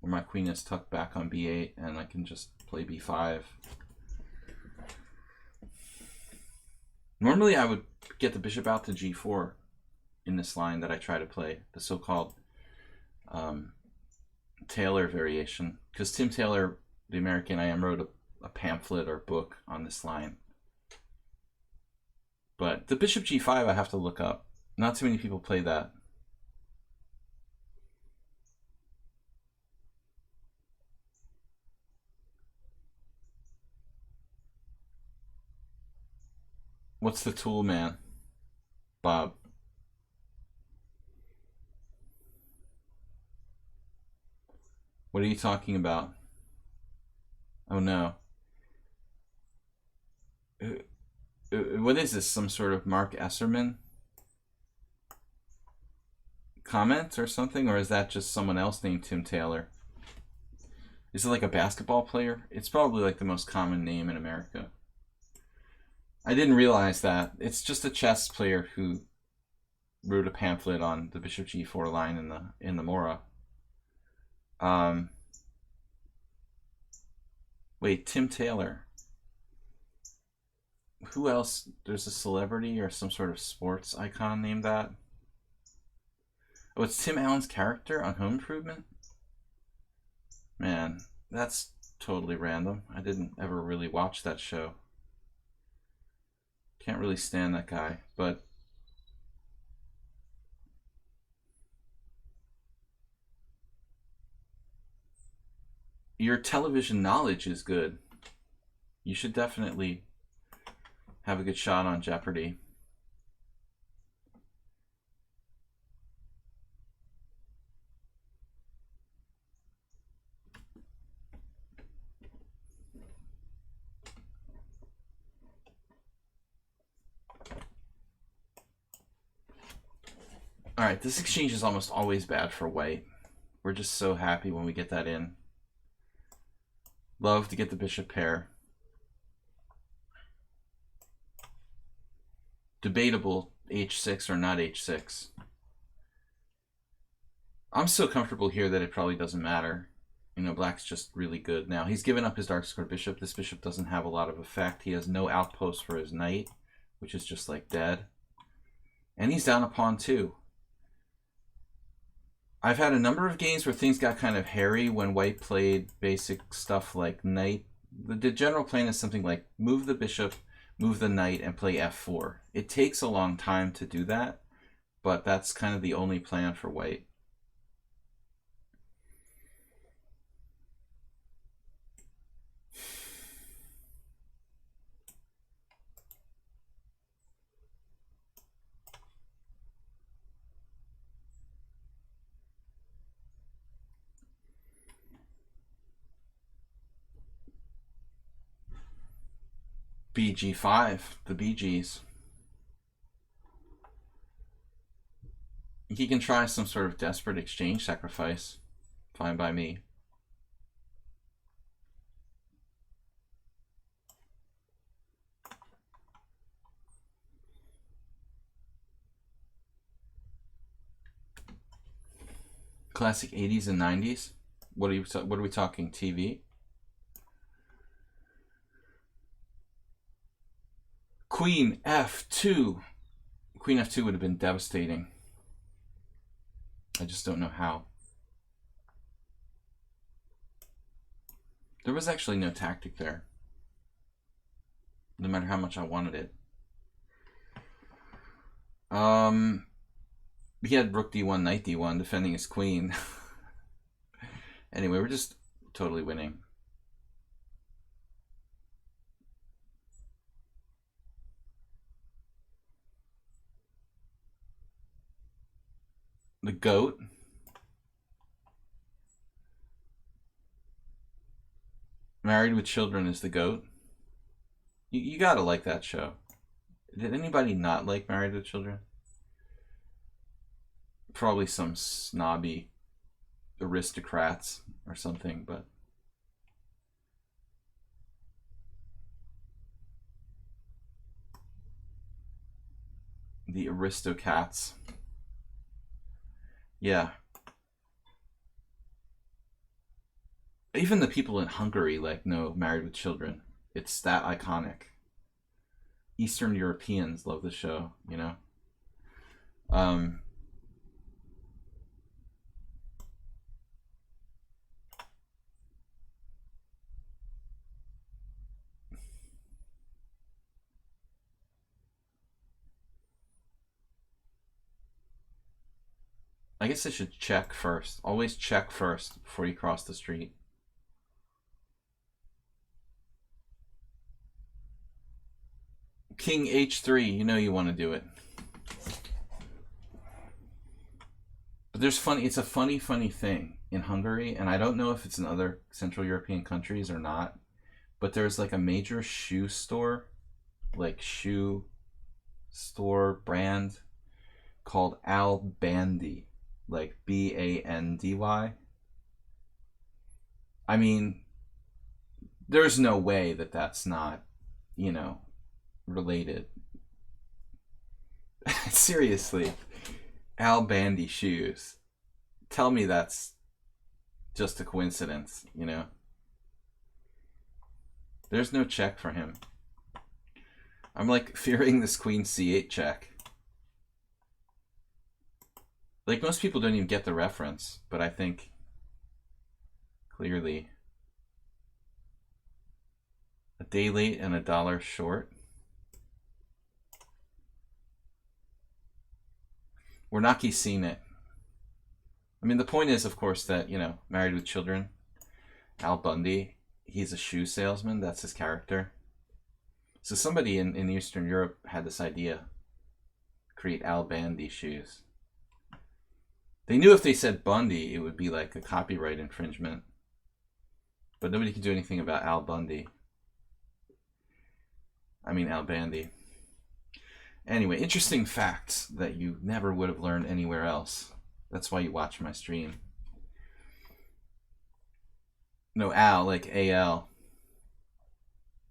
where my queen is tucked back on b8 and I can just play b5. Normally I would get the bishop out to g4 in this line that I try to play, the so-called Taylor variation, because Tim Taylor, the American IM, wrote a pamphlet or book on this line. But the bishop g5 I have to look up. Not too many people play that. What's the tool, man? Bob. What are you talking about? Oh no. What is this? Some sort of Mark Esserman comment or something? Or is that just someone else named Tim Taylor? Is it like a basketball player? It's probably like the most common name in America. I didn't realize that. It's just a chess player who wrote a pamphlet on the bishop g4 line in the Mora. Wait, Tim Taylor. Who else? There's a celebrity or some sort of sports icon named that. Oh, it's Tim Allen's character on Home Improvement? Man, that's totally random. I didn't ever really watch that show. Can't really stand that guy, but your television knowledge is good. You should definitely have a good shot on Jeopardy. Alright, this exchange is almost always bad for white. We're just so happy when we get that in. Love to get the bishop pair. Debatable h6 or not h6. I'm so comfortable here that it probably doesn't matter. You know, black's just really good now. He's given up his dark square bishop. This bishop doesn't have a lot of effect. He has no outpost for his knight, which is just like dead. And he's down a pawn too. I've had a number of games where things got kind of hairy when white played basic stuff like knight. The general plan is something like move the bishop, move the knight, and play f4. It takes a long time to do that, but that's kind of the only plan for white. BG5, the BGs. He can try some sort of desperate exchange sacrifice. Fine by me. Classic 80s and 90s. What are we talking? TV? Queen F2. Queen F2 would have been devastating. I just don't know how. There was actually no tactic there, no matter how much I wanted it. He had rook d1, knight d1, defending his queen. Anyway, we're just totally winning. The GOAT. Married with Children is the GOAT. You gotta like that show. Did anybody not like Married with Children? Probably some snobby aristocrats or something, but the Aristocats. Yeah. Even the people in Hungary know Married with Children. It's that iconic. Eastern Europeans love the show, you know? I guess I should check first. Always check first before you cross the street. King H3, you know you want to do it. But it's a funny thing in Hungary, and I don't know if it's in other Central European countries or not, but there's like a major shoe store, brand called Al Bandy, like Bandy. I mean, there's no way that that's not, you know, related. Seriously, Al Bandy shoes. Tell me that's just a coincidence, you know? There's no check for him. I'm like fearing this queen c8 check. Like, most people don't even get the reference, but I think clearly a day late and a dollar short. We're not seen it. I mean, the point is, of course, that, you know, Married with Children, Al Bundy, he's a shoe salesman. That's his character. So somebody in Eastern Europe had this idea, create Al Bandy shoes. They knew if they said Bundy, it would be like a copyright infringement. But nobody can do anything about Al Bundy. I mean, Al Bandy. Anyway, interesting facts that you never would have learned anywhere else. That's why you watch my stream. No, Al, like A-L.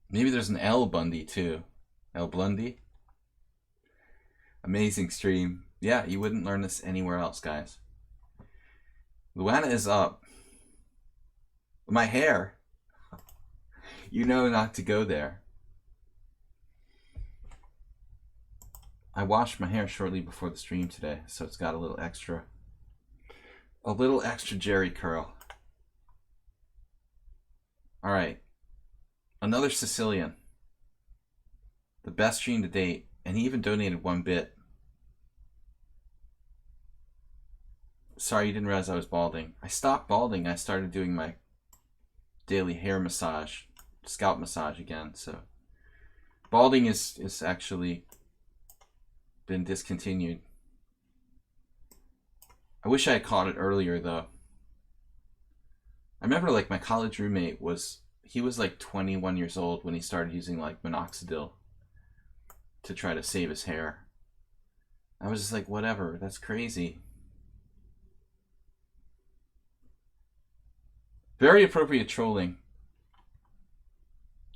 Maybe there's an L Bundy too. L Blundy. Amazing stream. Yeah, you wouldn't learn this anywhere else, guys. Luana is up. My hair. You know not to go there. I washed my hair shortly before the stream today, so it's got a little extra Jerry curl. All right, another Sicilian, the best stream to date, and he even donated 1 bit. Sorry, you didn't realize I was balding. I stopped balding. I started doing my daily hair massage, scalp massage again. So balding is actually been discontinued. I wish I had caught it earlier though. I remember like my college roommate he was like 21 years old when he started using like minoxidil to try to save his hair. I was just like, whatever, that's crazy. Very appropriate trolling.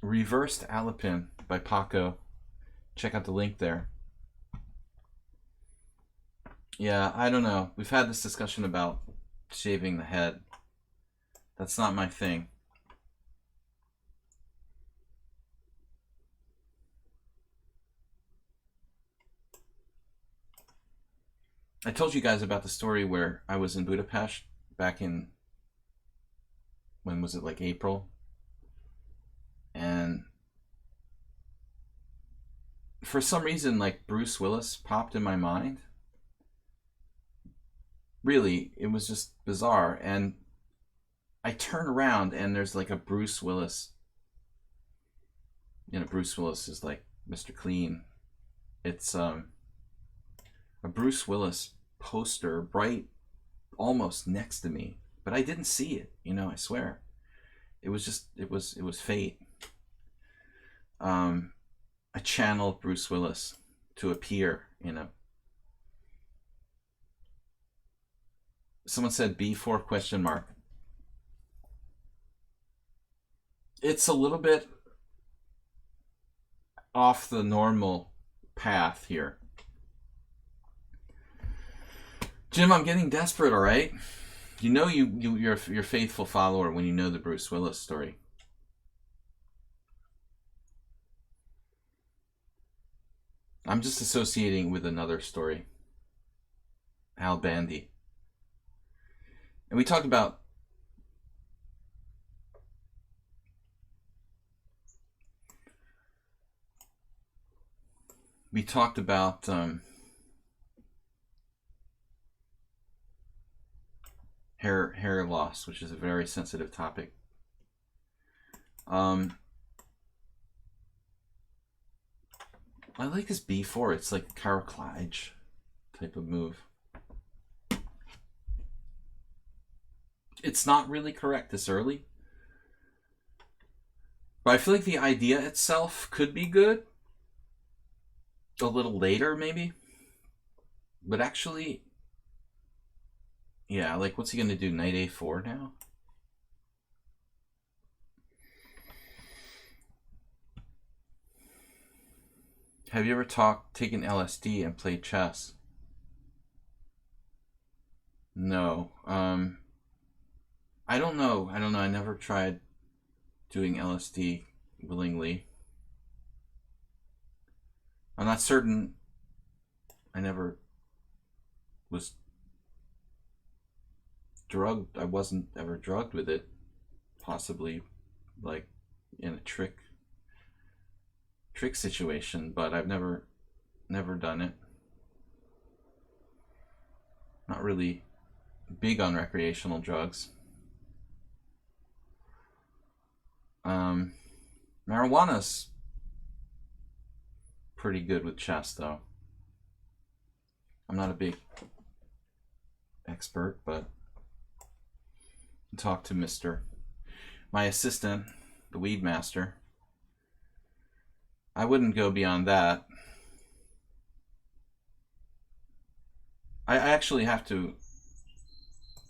Reversed Alipin by Paco. Check out the link there. Yeah, I don't know. We've had this discussion about shaving the head. That's not my thing. I told you guys about the story where I was in Budapest back in, when was it, like April? And for some reason, like Bruce Willis popped in my mind. Really, it was just bizarre. And I turn around and there's like a Bruce Willis. You know, Bruce Willis is like Mr. Clean. It's a Bruce Willis poster right almost next to me, but I didn't see it, you know, I swear. It was just, it was fate. I channeled Bruce Willis to appear in a, someone said B4 question mark. It's a little bit off the normal path here. Jim, I'm getting desperate, all right? You know you're a faithful follower when you know the Bruce Willis story. I'm just associating with another story. Al Bandy. And we talked about hair loss, which is a very sensitive topic. I like this B4. It's like a Caroclage type of move. It's not really correct this early, but I feel like the idea itself could be good a little later maybe. But actually, yeah, like what's he gonna do? Knight A4 now? Have you ever taken LSD and played chess? No. I don't know. I never tried doing LSD willingly. I'm not certain. I never was drugged. I wasn't ever drugged with it. Possibly like in a trick situation, but I've never done it. Not really big on recreational drugs. Marijuana's pretty good with chess, though. I'm not a big expert, but talk to my assistant, the weed master. I wouldn't go beyond that. I actually have to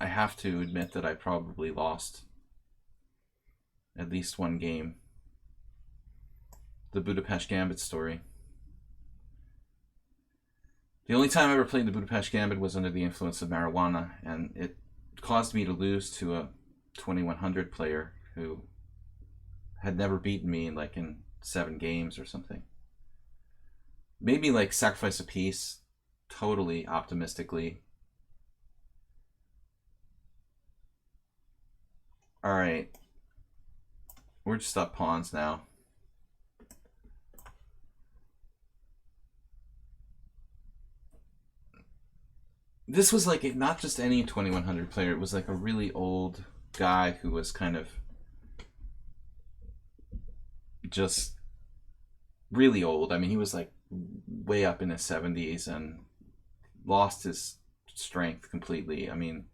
admit that I probably lost at least one game. The Budapest Gambit story. The only time I ever played the Budapest Gambit was under the influence of marijuana, and it caused me to lose to a 2100 player who had never beaten me in 7 games or something. Maybe like sacrifice a piece, totally optimistically. All right, we're just up pawns now. This was like not just any 2100 player. It was like a really old guy who was kind of just really old. I mean, he was like way up in his 70s and lost his strength completely. I mean,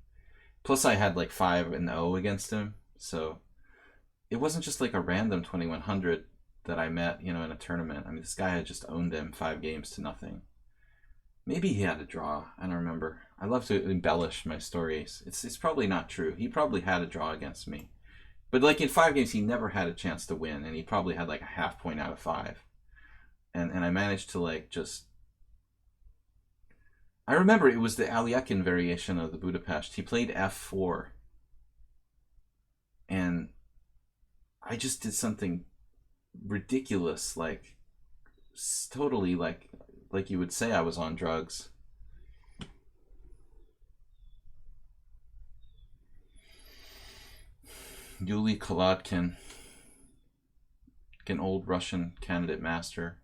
plus I had like 5-0 against him, so it wasn't just like a random 2100 that I met, you know, in a tournament. I mean, this guy had just owned him 5 games to nothing. Maybe he had a draw. I don't remember. I love to embellish my stories. It's probably not true. He probably had a draw against me. But like in 5 games, he never had a chance to win, and he probably had like a half point out of 5. And I managed to like just... I remember it was the Alekhine variation of the Budapest. He played f4. And I just did something ridiculous, like totally like you would say I was on drugs. Yuli Kolodkin, an old Russian candidate master.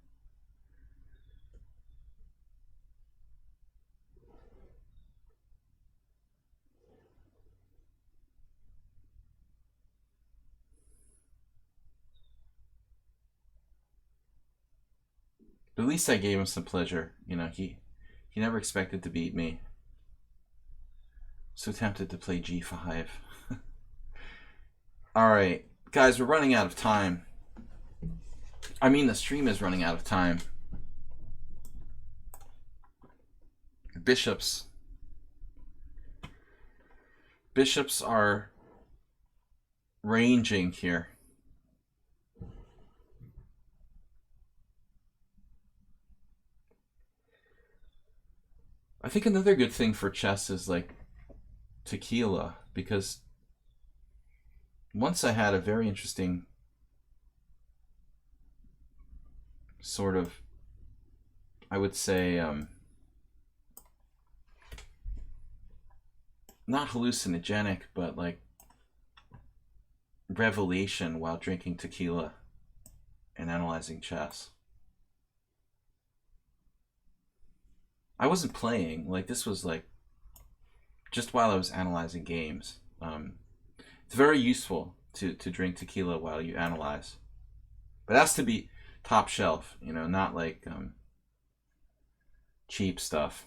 But at least I gave him some pleasure. You know, he never expected to beat me. So tempted to play g5. Alright, guys, we're running out of time. I mean, the stream is running out of time. Bishops. Bishops are ranging here. I think another good thing for chess is like tequila, because once I had a very interesting sort of, I would say, not hallucinogenic, but like revelation while drinking tequila and analyzing chess. I wasn't playing, like this was like just while I was analyzing games. It's very useful to drink tequila while you analyze, but it has to be top shelf, you know, not like cheap stuff.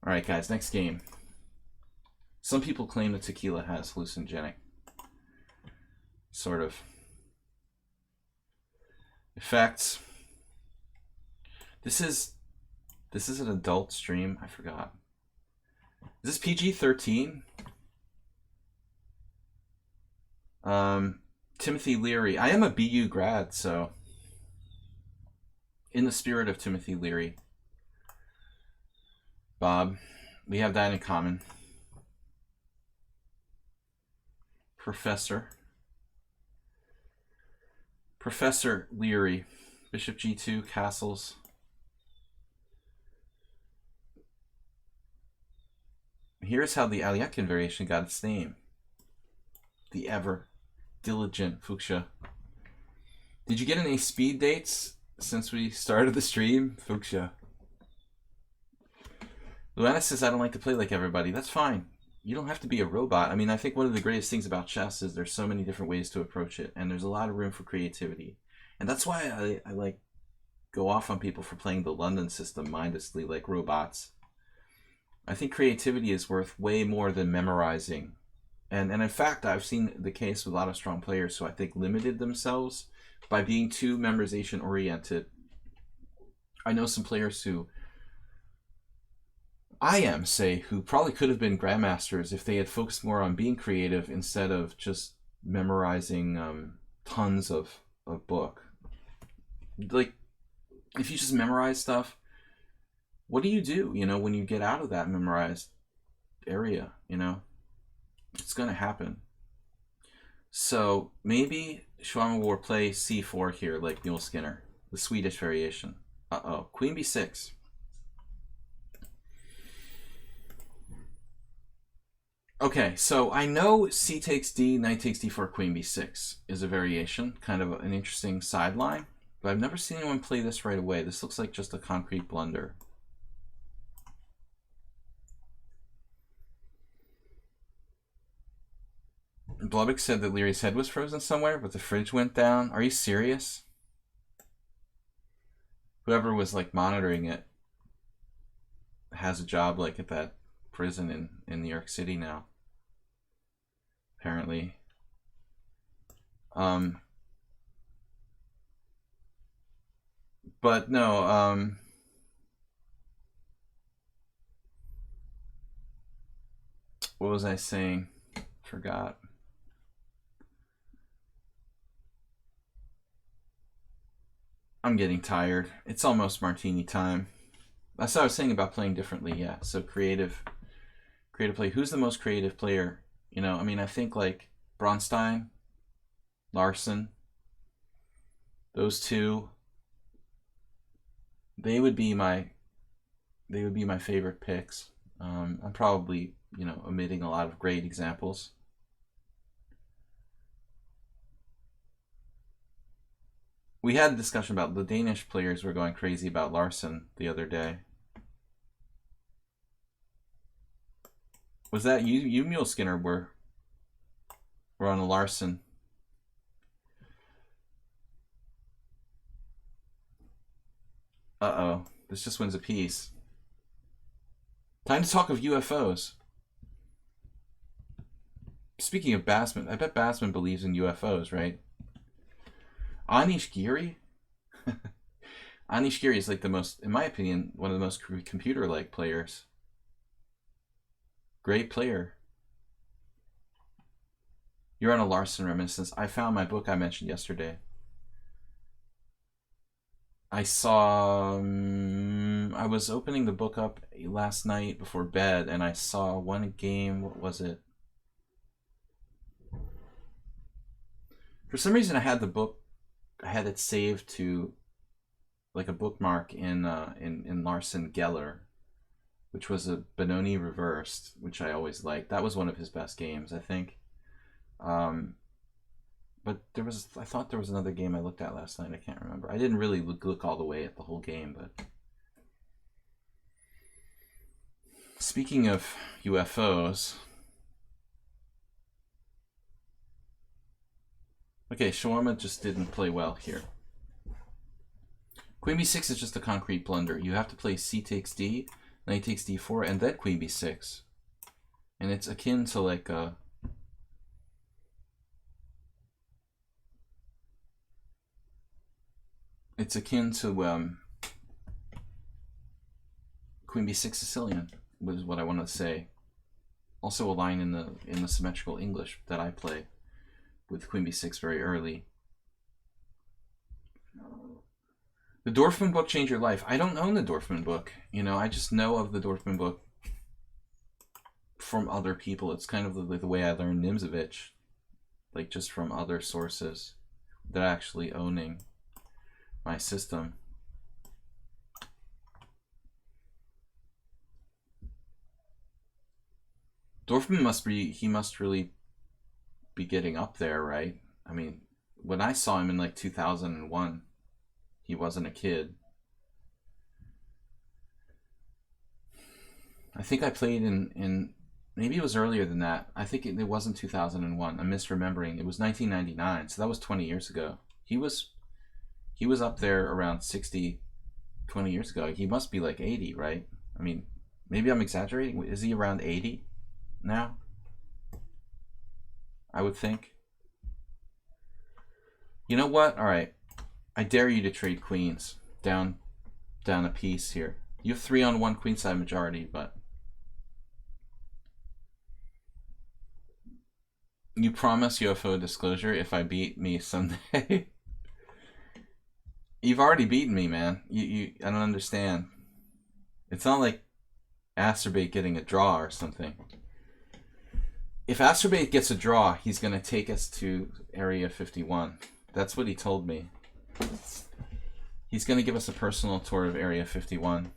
All right, guys, next game. Some people claim that tequila has hallucinogenic sort of effects. This is an adult stream. I forgot. Is this PG-13? Timothy Leary. I am a BU grad, so in the spirit of Timothy Leary, Bob, we have that in common. Professor Leary. Bishop G2, castles. Here's how the Alekhine variation got its name. The ever diligent Fuchsia. Did you get any speed dates since we started the stream? Fuchsia. Luana says, I don't like to play like everybody. That's fine. You don't have to be a robot. I mean, I think one of the greatest things about chess is there's so many different ways to approach it, and there's a lot of room for creativity. And that's why I like go off on people for playing the London system mindlessly like robots. I think creativity is worth way more than memorizing. And in fact, I've seen the case with a lot of strong players who I think limited themselves by being too memorization oriented. I know some players who who probably could have been grandmasters if they had focused more on being creative instead of just memorizing tons of book. Like, if you just memorize stuff, what do, you know, when you get out of that memorized area, you know? It's going to happen. So maybe Schwammer will play c4 here, like Mule Skinner, the Swedish variation. Uh-oh, queen b6. Okay, so I know c takes d, knight takes d4, queen b6 is a variation, kind of an interesting sideline, but I've never seen anyone play this right away. This looks like just a concrete blunder. Blubik said that Leary's head was frozen somewhere, but the fridge went down. Are you serious? Whoever was like monitoring it has a job like at that prison in New York City now. apparently. But no, what was I saying? Forgot. I'm getting tired. It's almost martini time. That's what I was saying about playing differently. Yeah. So creative play. Who's the most creative player? You know, I mean, I think like Bronstein, Larson, those two. They would be my favorite picks. I'm probably, you know, omitting a lot of great examples. We had a discussion about the Danish players were going crazy about Larson the other day. Was that you Mule Skinner were on a Larson? Uh-oh. This just wins a piece. Time to talk of UFOs. Speaking of Bassman, I bet Bassman believes in UFOs, right? Anish Giri? Anish Giri is like the most, in my opinion, one of the most computer-like players. Great player. You're on a Larson reminiscence. I found my book I mentioned yesterday. I saw... I was opening the book up last night before bed, and I saw one game. What was it? For some reason, I had the book. I had it saved to like a bookmark in Larson Geller, which was a Benoni reversed, which I always liked. That was one of his best games, I think. But I thought there was another game I looked at last night. I can't remember. I didn't really look all the way at the whole game, but speaking of UFOs, okay, shawarma just didn't play well here. Queen b6 is just a concrete blunder. You have to play c takes d, knight takes d4, and then queen b6, and it's akin to like a it's akin to Queen b6 Sicilian, was what I want to say. Also a line in the symmetrical English that I play with Queen b6 very early. The Dorfman book changed your life. I don't own the Dorfman book. You know, I just know of the Dorfman book from other people. It's kind of the way I learned Nimzovich, like just from other sources that actually owning my system. Dorfman must really be getting up there, right? I mean, when I saw him in like 2001, he wasn't a kid. I think I played in maybe it was earlier than that. I think it wasn't 2001. I'm misremembering. It was 1999, so that was 20 years ago. He was up there around 60 20 years ago. He must be like 80, right? I mean, maybe I'm exaggerating. Is he around 80 now? I would think. You know what? All right. I dare you to trade queens down a piece here. You have 3-on-1 queenside majority, but you promise UFO disclosure if I beat me someday. You've already beaten me, man. I don't understand. It's not like Asterbait getting a draw or something. If Asterbait gets a draw, he's going to take us to Area 51. That's what he told me. He's going to give us a personal tour of Area 51.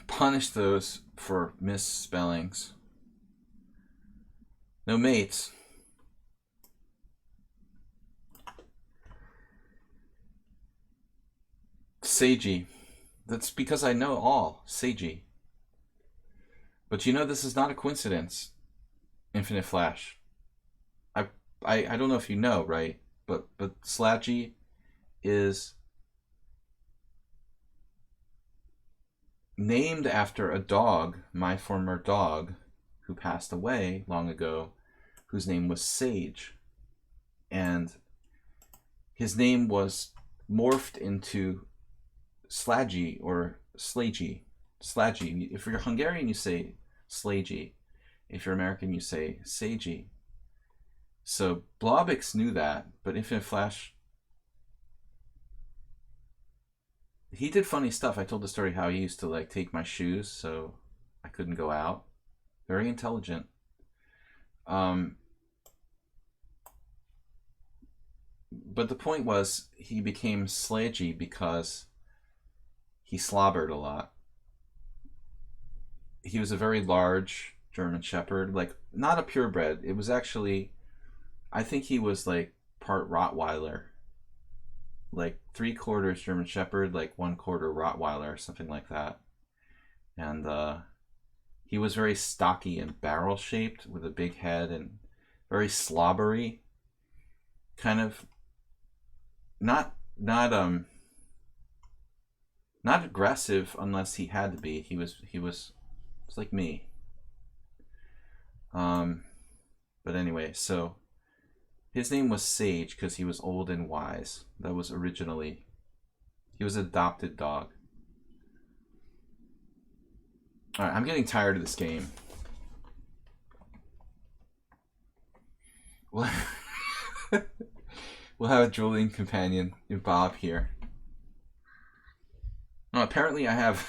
Punish those for misspellings. No mates. Seiji. That's because I know all. Seiji. But you know this is not a coincidence. Infinite Flash. I don't know if you know, right? but Sladgie is named after a dog, my former dog, who passed away long ago, whose name was Sage. And his name was morphed into Sladgie or Sladgie. Sladgie. If you're Hungarian, you say Sladgie. If you're American, you say Sagey. So Blobix knew that, but Infinite Flash, he did funny stuff. I told the story how he used to like take my shoes so I couldn't go out. Very intelligent. But the point was he became Sladgie because he slobbered a lot. He was a very large German Shepherd, like not a purebred. It was actually, I think he was like part Rottweiler, like 3/4 German Shepherd, like 1/4 Rottweiler, or something like that. And he was very stocky and barrel shaped with a big head and very slobbery, kind of not aggressive unless he had to be. He was it's like me. But anyway, so his name was Sage because he was old and wise. That was originally, he was an adopted dog. All right, I'm getting tired of this game. We'll have a drooling companion in Bob here. No, apparently I have.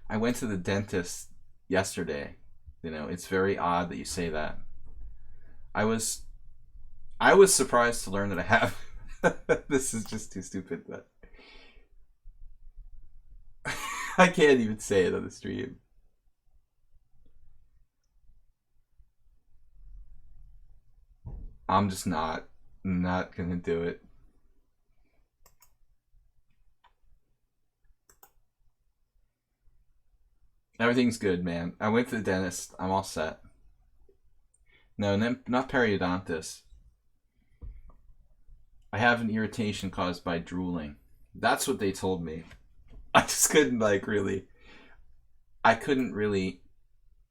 I went to the dentist yesterday. You know, it's very odd that you say that. I was surprised to learn that I have. This is just too stupid, but I can't even say it on the stream. I'm just not gonna do it. Everything's good, man. I went to the dentist. I'm all set. No, not periodontitis. I have an irritation caused by drooling. That's what they told me. I just couldn't I couldn't really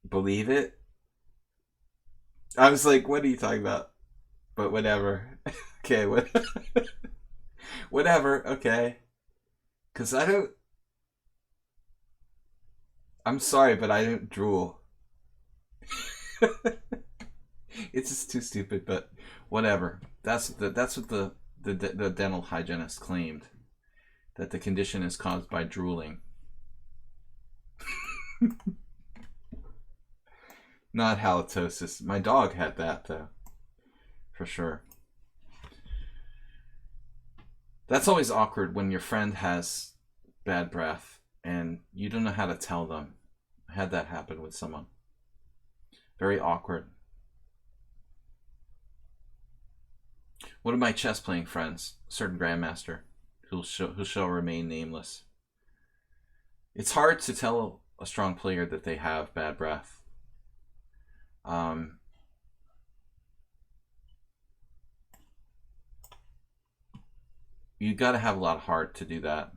believe it. I was like, what are you talking about? But whatever. Okay, whatever, okay. Because I'm sorry, but I don't drool. It's just too stupid, but whatever. That's what the dental hygienist claimed, that the condition is caused by drooling. Not halitosis. My dog had that though, for sure. That's always awkward when your friend has bad breath and you don't know how to tell them. I had that happen with someone. Very awkward. One of my chess playing friends, a certain grandmaster, who shall remain nameless. It's hard to tell a strong player that they have bad breath. You got to have a lot of heart to do that.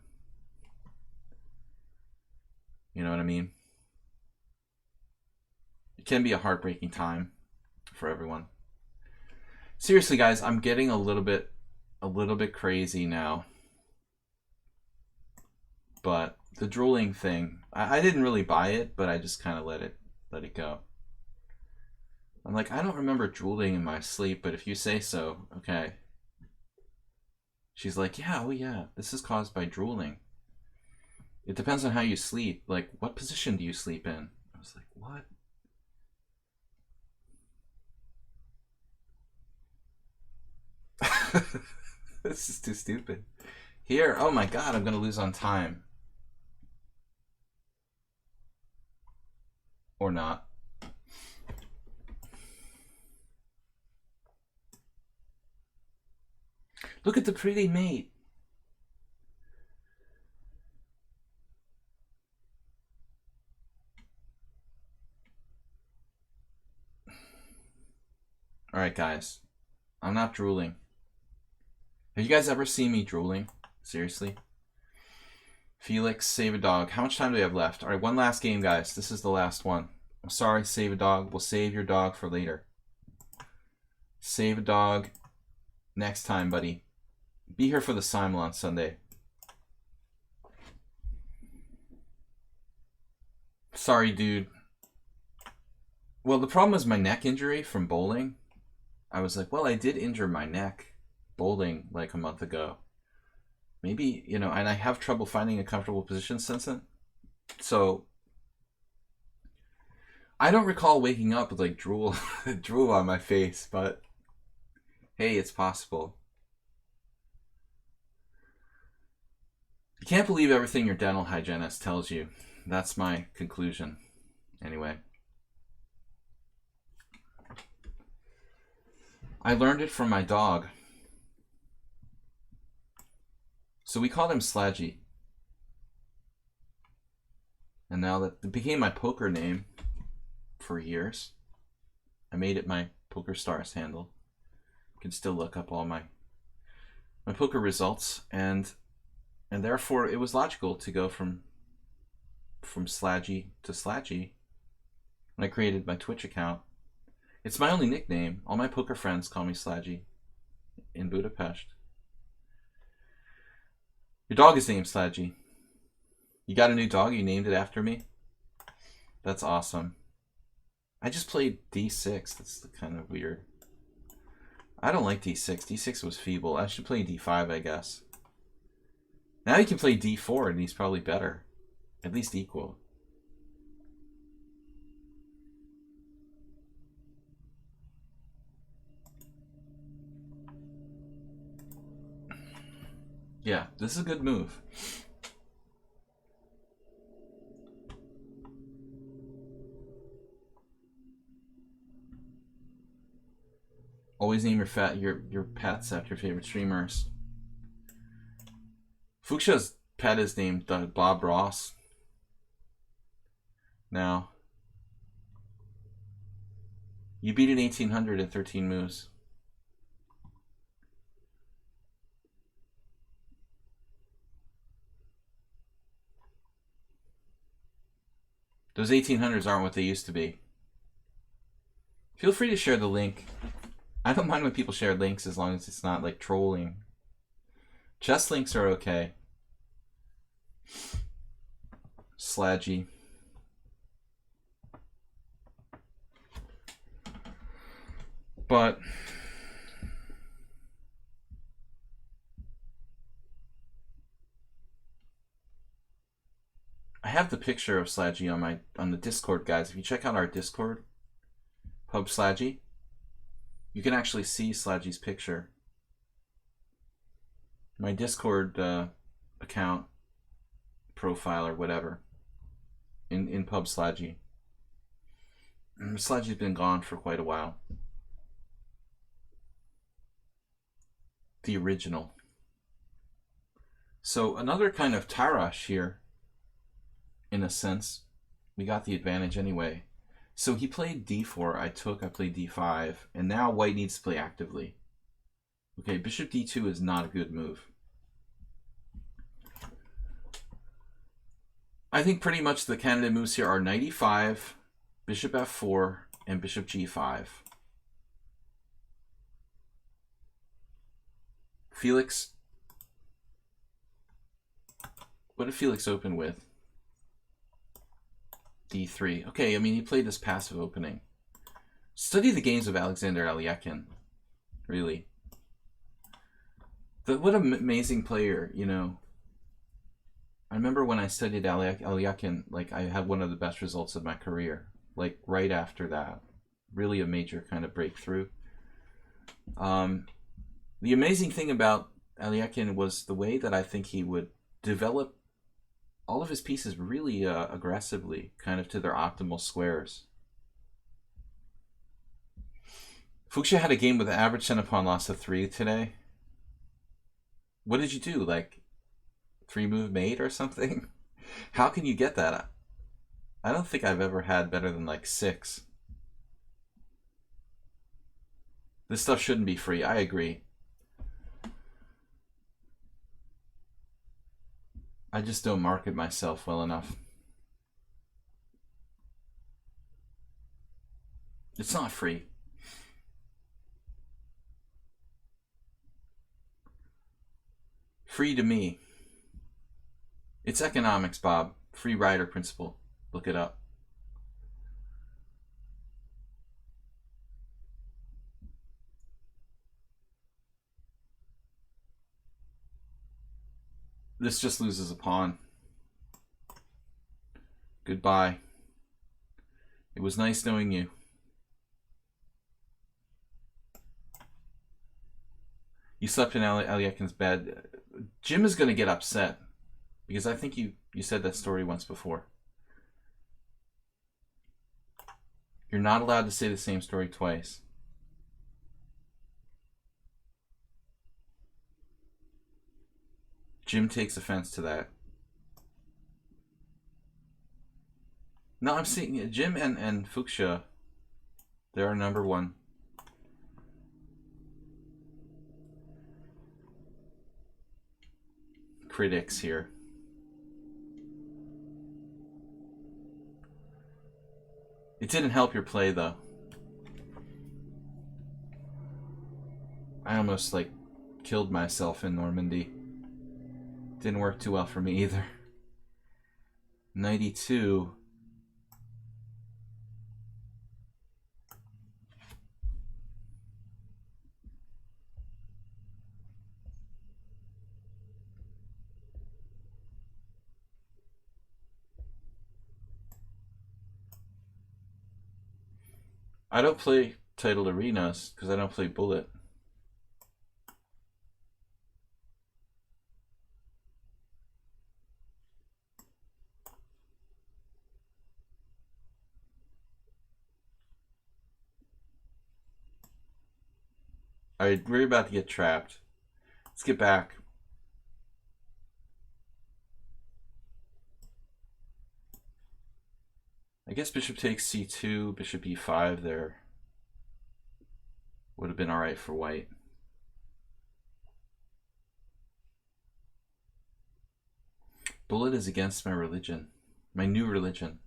You know what I mean? It can be a heartbreaking time for everyone. Seriously, guys, I'm getting a little bit crazy now. But the drooling thing, I didn't really buy it, but I just kind of let it go. I'm like, I don't remember drooling in my sleep, but if you say so, okay. She's like, yeah, oh yeah, this is caused by drooling. It depends on how you sleep. Like, what position do you sleep in? I was like, what? This is too stupid. Here, oh my god, I'm gonna lose on time. Or not. Look at the pretty mate. Alright, guys. I'm not drooling. Have you guys ever seen me drooling? Seriously? Felix, save a dog. How much time do we have left? Alright, one last game, guys. This is the last one. I'm sorry, save a dog. We'll save your dog for later. Save a dog next time, buddy. Be here for the simul on Sunday. Sorry, dude. Well, the problem was my neck injury from bowling. I was like, well, I did injure my neck bowling like a month ago. Maybe, you know, and I have trouble finding a comfortable position since then. So I don't recall waking up with like drool on my face, but hey, it's possible. You can't believe everything your dental hygienist tells you. That's my conclusion. Anyway. I learned it from my dog. So we called him Sladgie. And now that it became my poker name for years. I made it my Poker Stars handle. You can still look up all my poker results, and therefore it was logical to go from Sladgie to Sladgie when I created my Twitch account. It's my only nickname. All my poker friends call me Sladgie in Budapest. Your dog is named Sladgie. You got a new dog? You named it after me? That's awesome. I just played D6. That's kind of weird. I don't like D6. D6 was feeble. I should play D5, I guess. Now you can play D4 and he's probably better. At least equal. Yeah, this is a good move. Always name your pets after your favorite streamers. Fuchsia's pet is named Bob Ross. Now, you beat an 1800 in 13 moves. Those 1800s aren't what they used to be. Feel free to share the link. I don't mind when people share links as long as it's not like trolling. Chess links are okay. Sladgie. But I have the picture of Sladgie on the Discord, guys. If you check out our Discord, Pub Sladgie, you can actually see Sladgie's picture. My Discord account profile or whatever in Pub Sladgie. Sladgie's been gone for quite a while. The original. So another kind of Tarash here. In a sense, we got the advantage anyway. So he played d4, I played d5, and now white needs to play actively. Okay, bishop d2 is not a good move. I think pretty much the candidate moves here are knight e5, bishop f4, and bishop g5. Felix, what did Felix open with? D3. Okay, I mean, he played this passive opening. Study the games of Alexander Alyakin. Really. What an amazing player, you know. I remember when I studied Alyakin, like, I had one of the best results of my career. Like, right after that. Really a major kind of breakthrough. The amazing thing about Alyakin was the way that I think he would develop all of his pieces really aggressively, kind of to their optimal squares. Fuchsia had a game with an average center pawn loss of 3 today. What did you do? Like 3-move mate or something? How can you get that? I don't think I've ever had better than like 6. This stuff shouldn't be free. I agree. I just don't market myself well enough. It's not free. Free to me. It's economics, Bob. Free rider principle. Look it up. This just loses a pawn. Goodbye. It was nice knowing you. You slept in Aliekin's bed. Jim is going to get upset because I think you said that story once before. You're not allowed to say the same story twice. Jim takes offense to that. No, I'm seeing Jim and Fuchsia. They're our number one. Critics here. It didn't help your play though. I almost like killed myself in Normandy. Didn't work too well for me either. 92. I don't play titled arenas because I don't play bullet. Alright, we're about to get trapped. Let's get back. I guess bishop takes c2, bishop e5 there. Would have been alright for white. Bullet is against my religion. My new religion.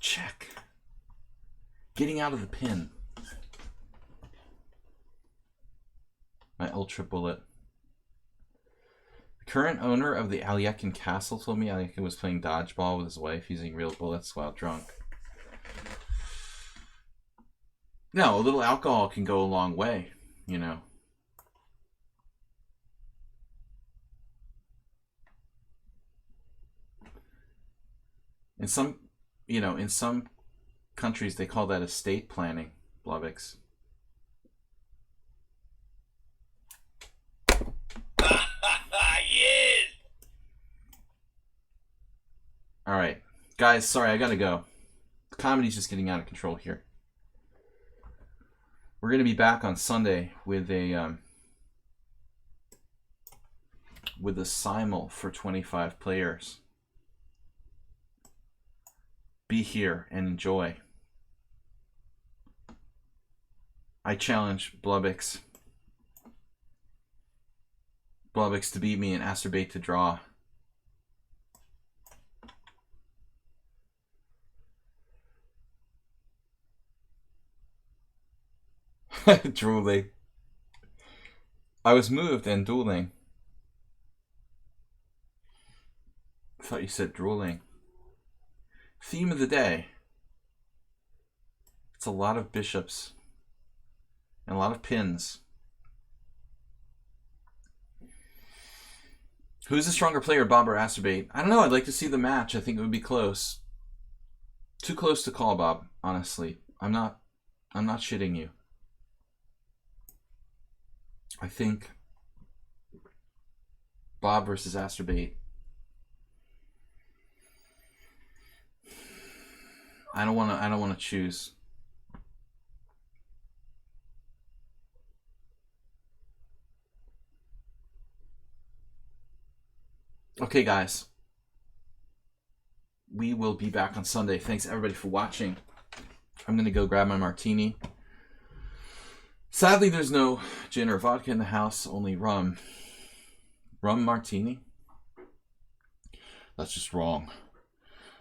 Check. Getting out of the pin. My ultra bullet. The current owner of the Aliekin castle told me Aliekin was playing dodgeball with his wife using real bullets while drunk. No, a little alcohol can go a long way, you know. In some, in some countries they call that estate planning, Blubix. Yes. All right, guys, sorry, I gotta go. The comedy's just getting out of control here. We're gonna be back on Sunday with a simul for 25 players. Be here and enjoy. I challenge Blubix to beat me and Acerbate to draw. Drooling. I was moved and dueling. I thought you said drooling. Theme of the day. It's a lot of bishops and a lot of pins. Who's the stronger player, Bob or Acerbate? I don't know. I'd like to see the match. I think it would be close. Too close to call, Bob. Honestly, I'm not shitting you. I think Bob versus Acerbate. I don't want to choose. Okay, guys. We will be back on Sunday. Thanks everybody for watching. I'm going to go grab my martini. Sadly, there's no gin or vodka in the house, only rum. Rum martini? That's just wrong.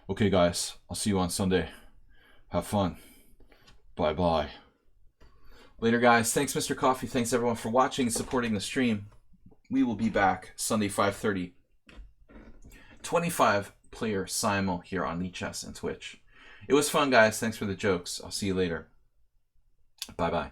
Okay, guys, I'll see you on Sunday. Have fun. Bye-bye. Later, guys. Thanks, Mr. Coffee. Thanks, everyone, for watching and supporting the stream. We will be back Sunday, 5:30. 25-player simul here on lichess and Twitch. It was fun, guys. Thanks for the jokes. I'll see you later. Bye-bye.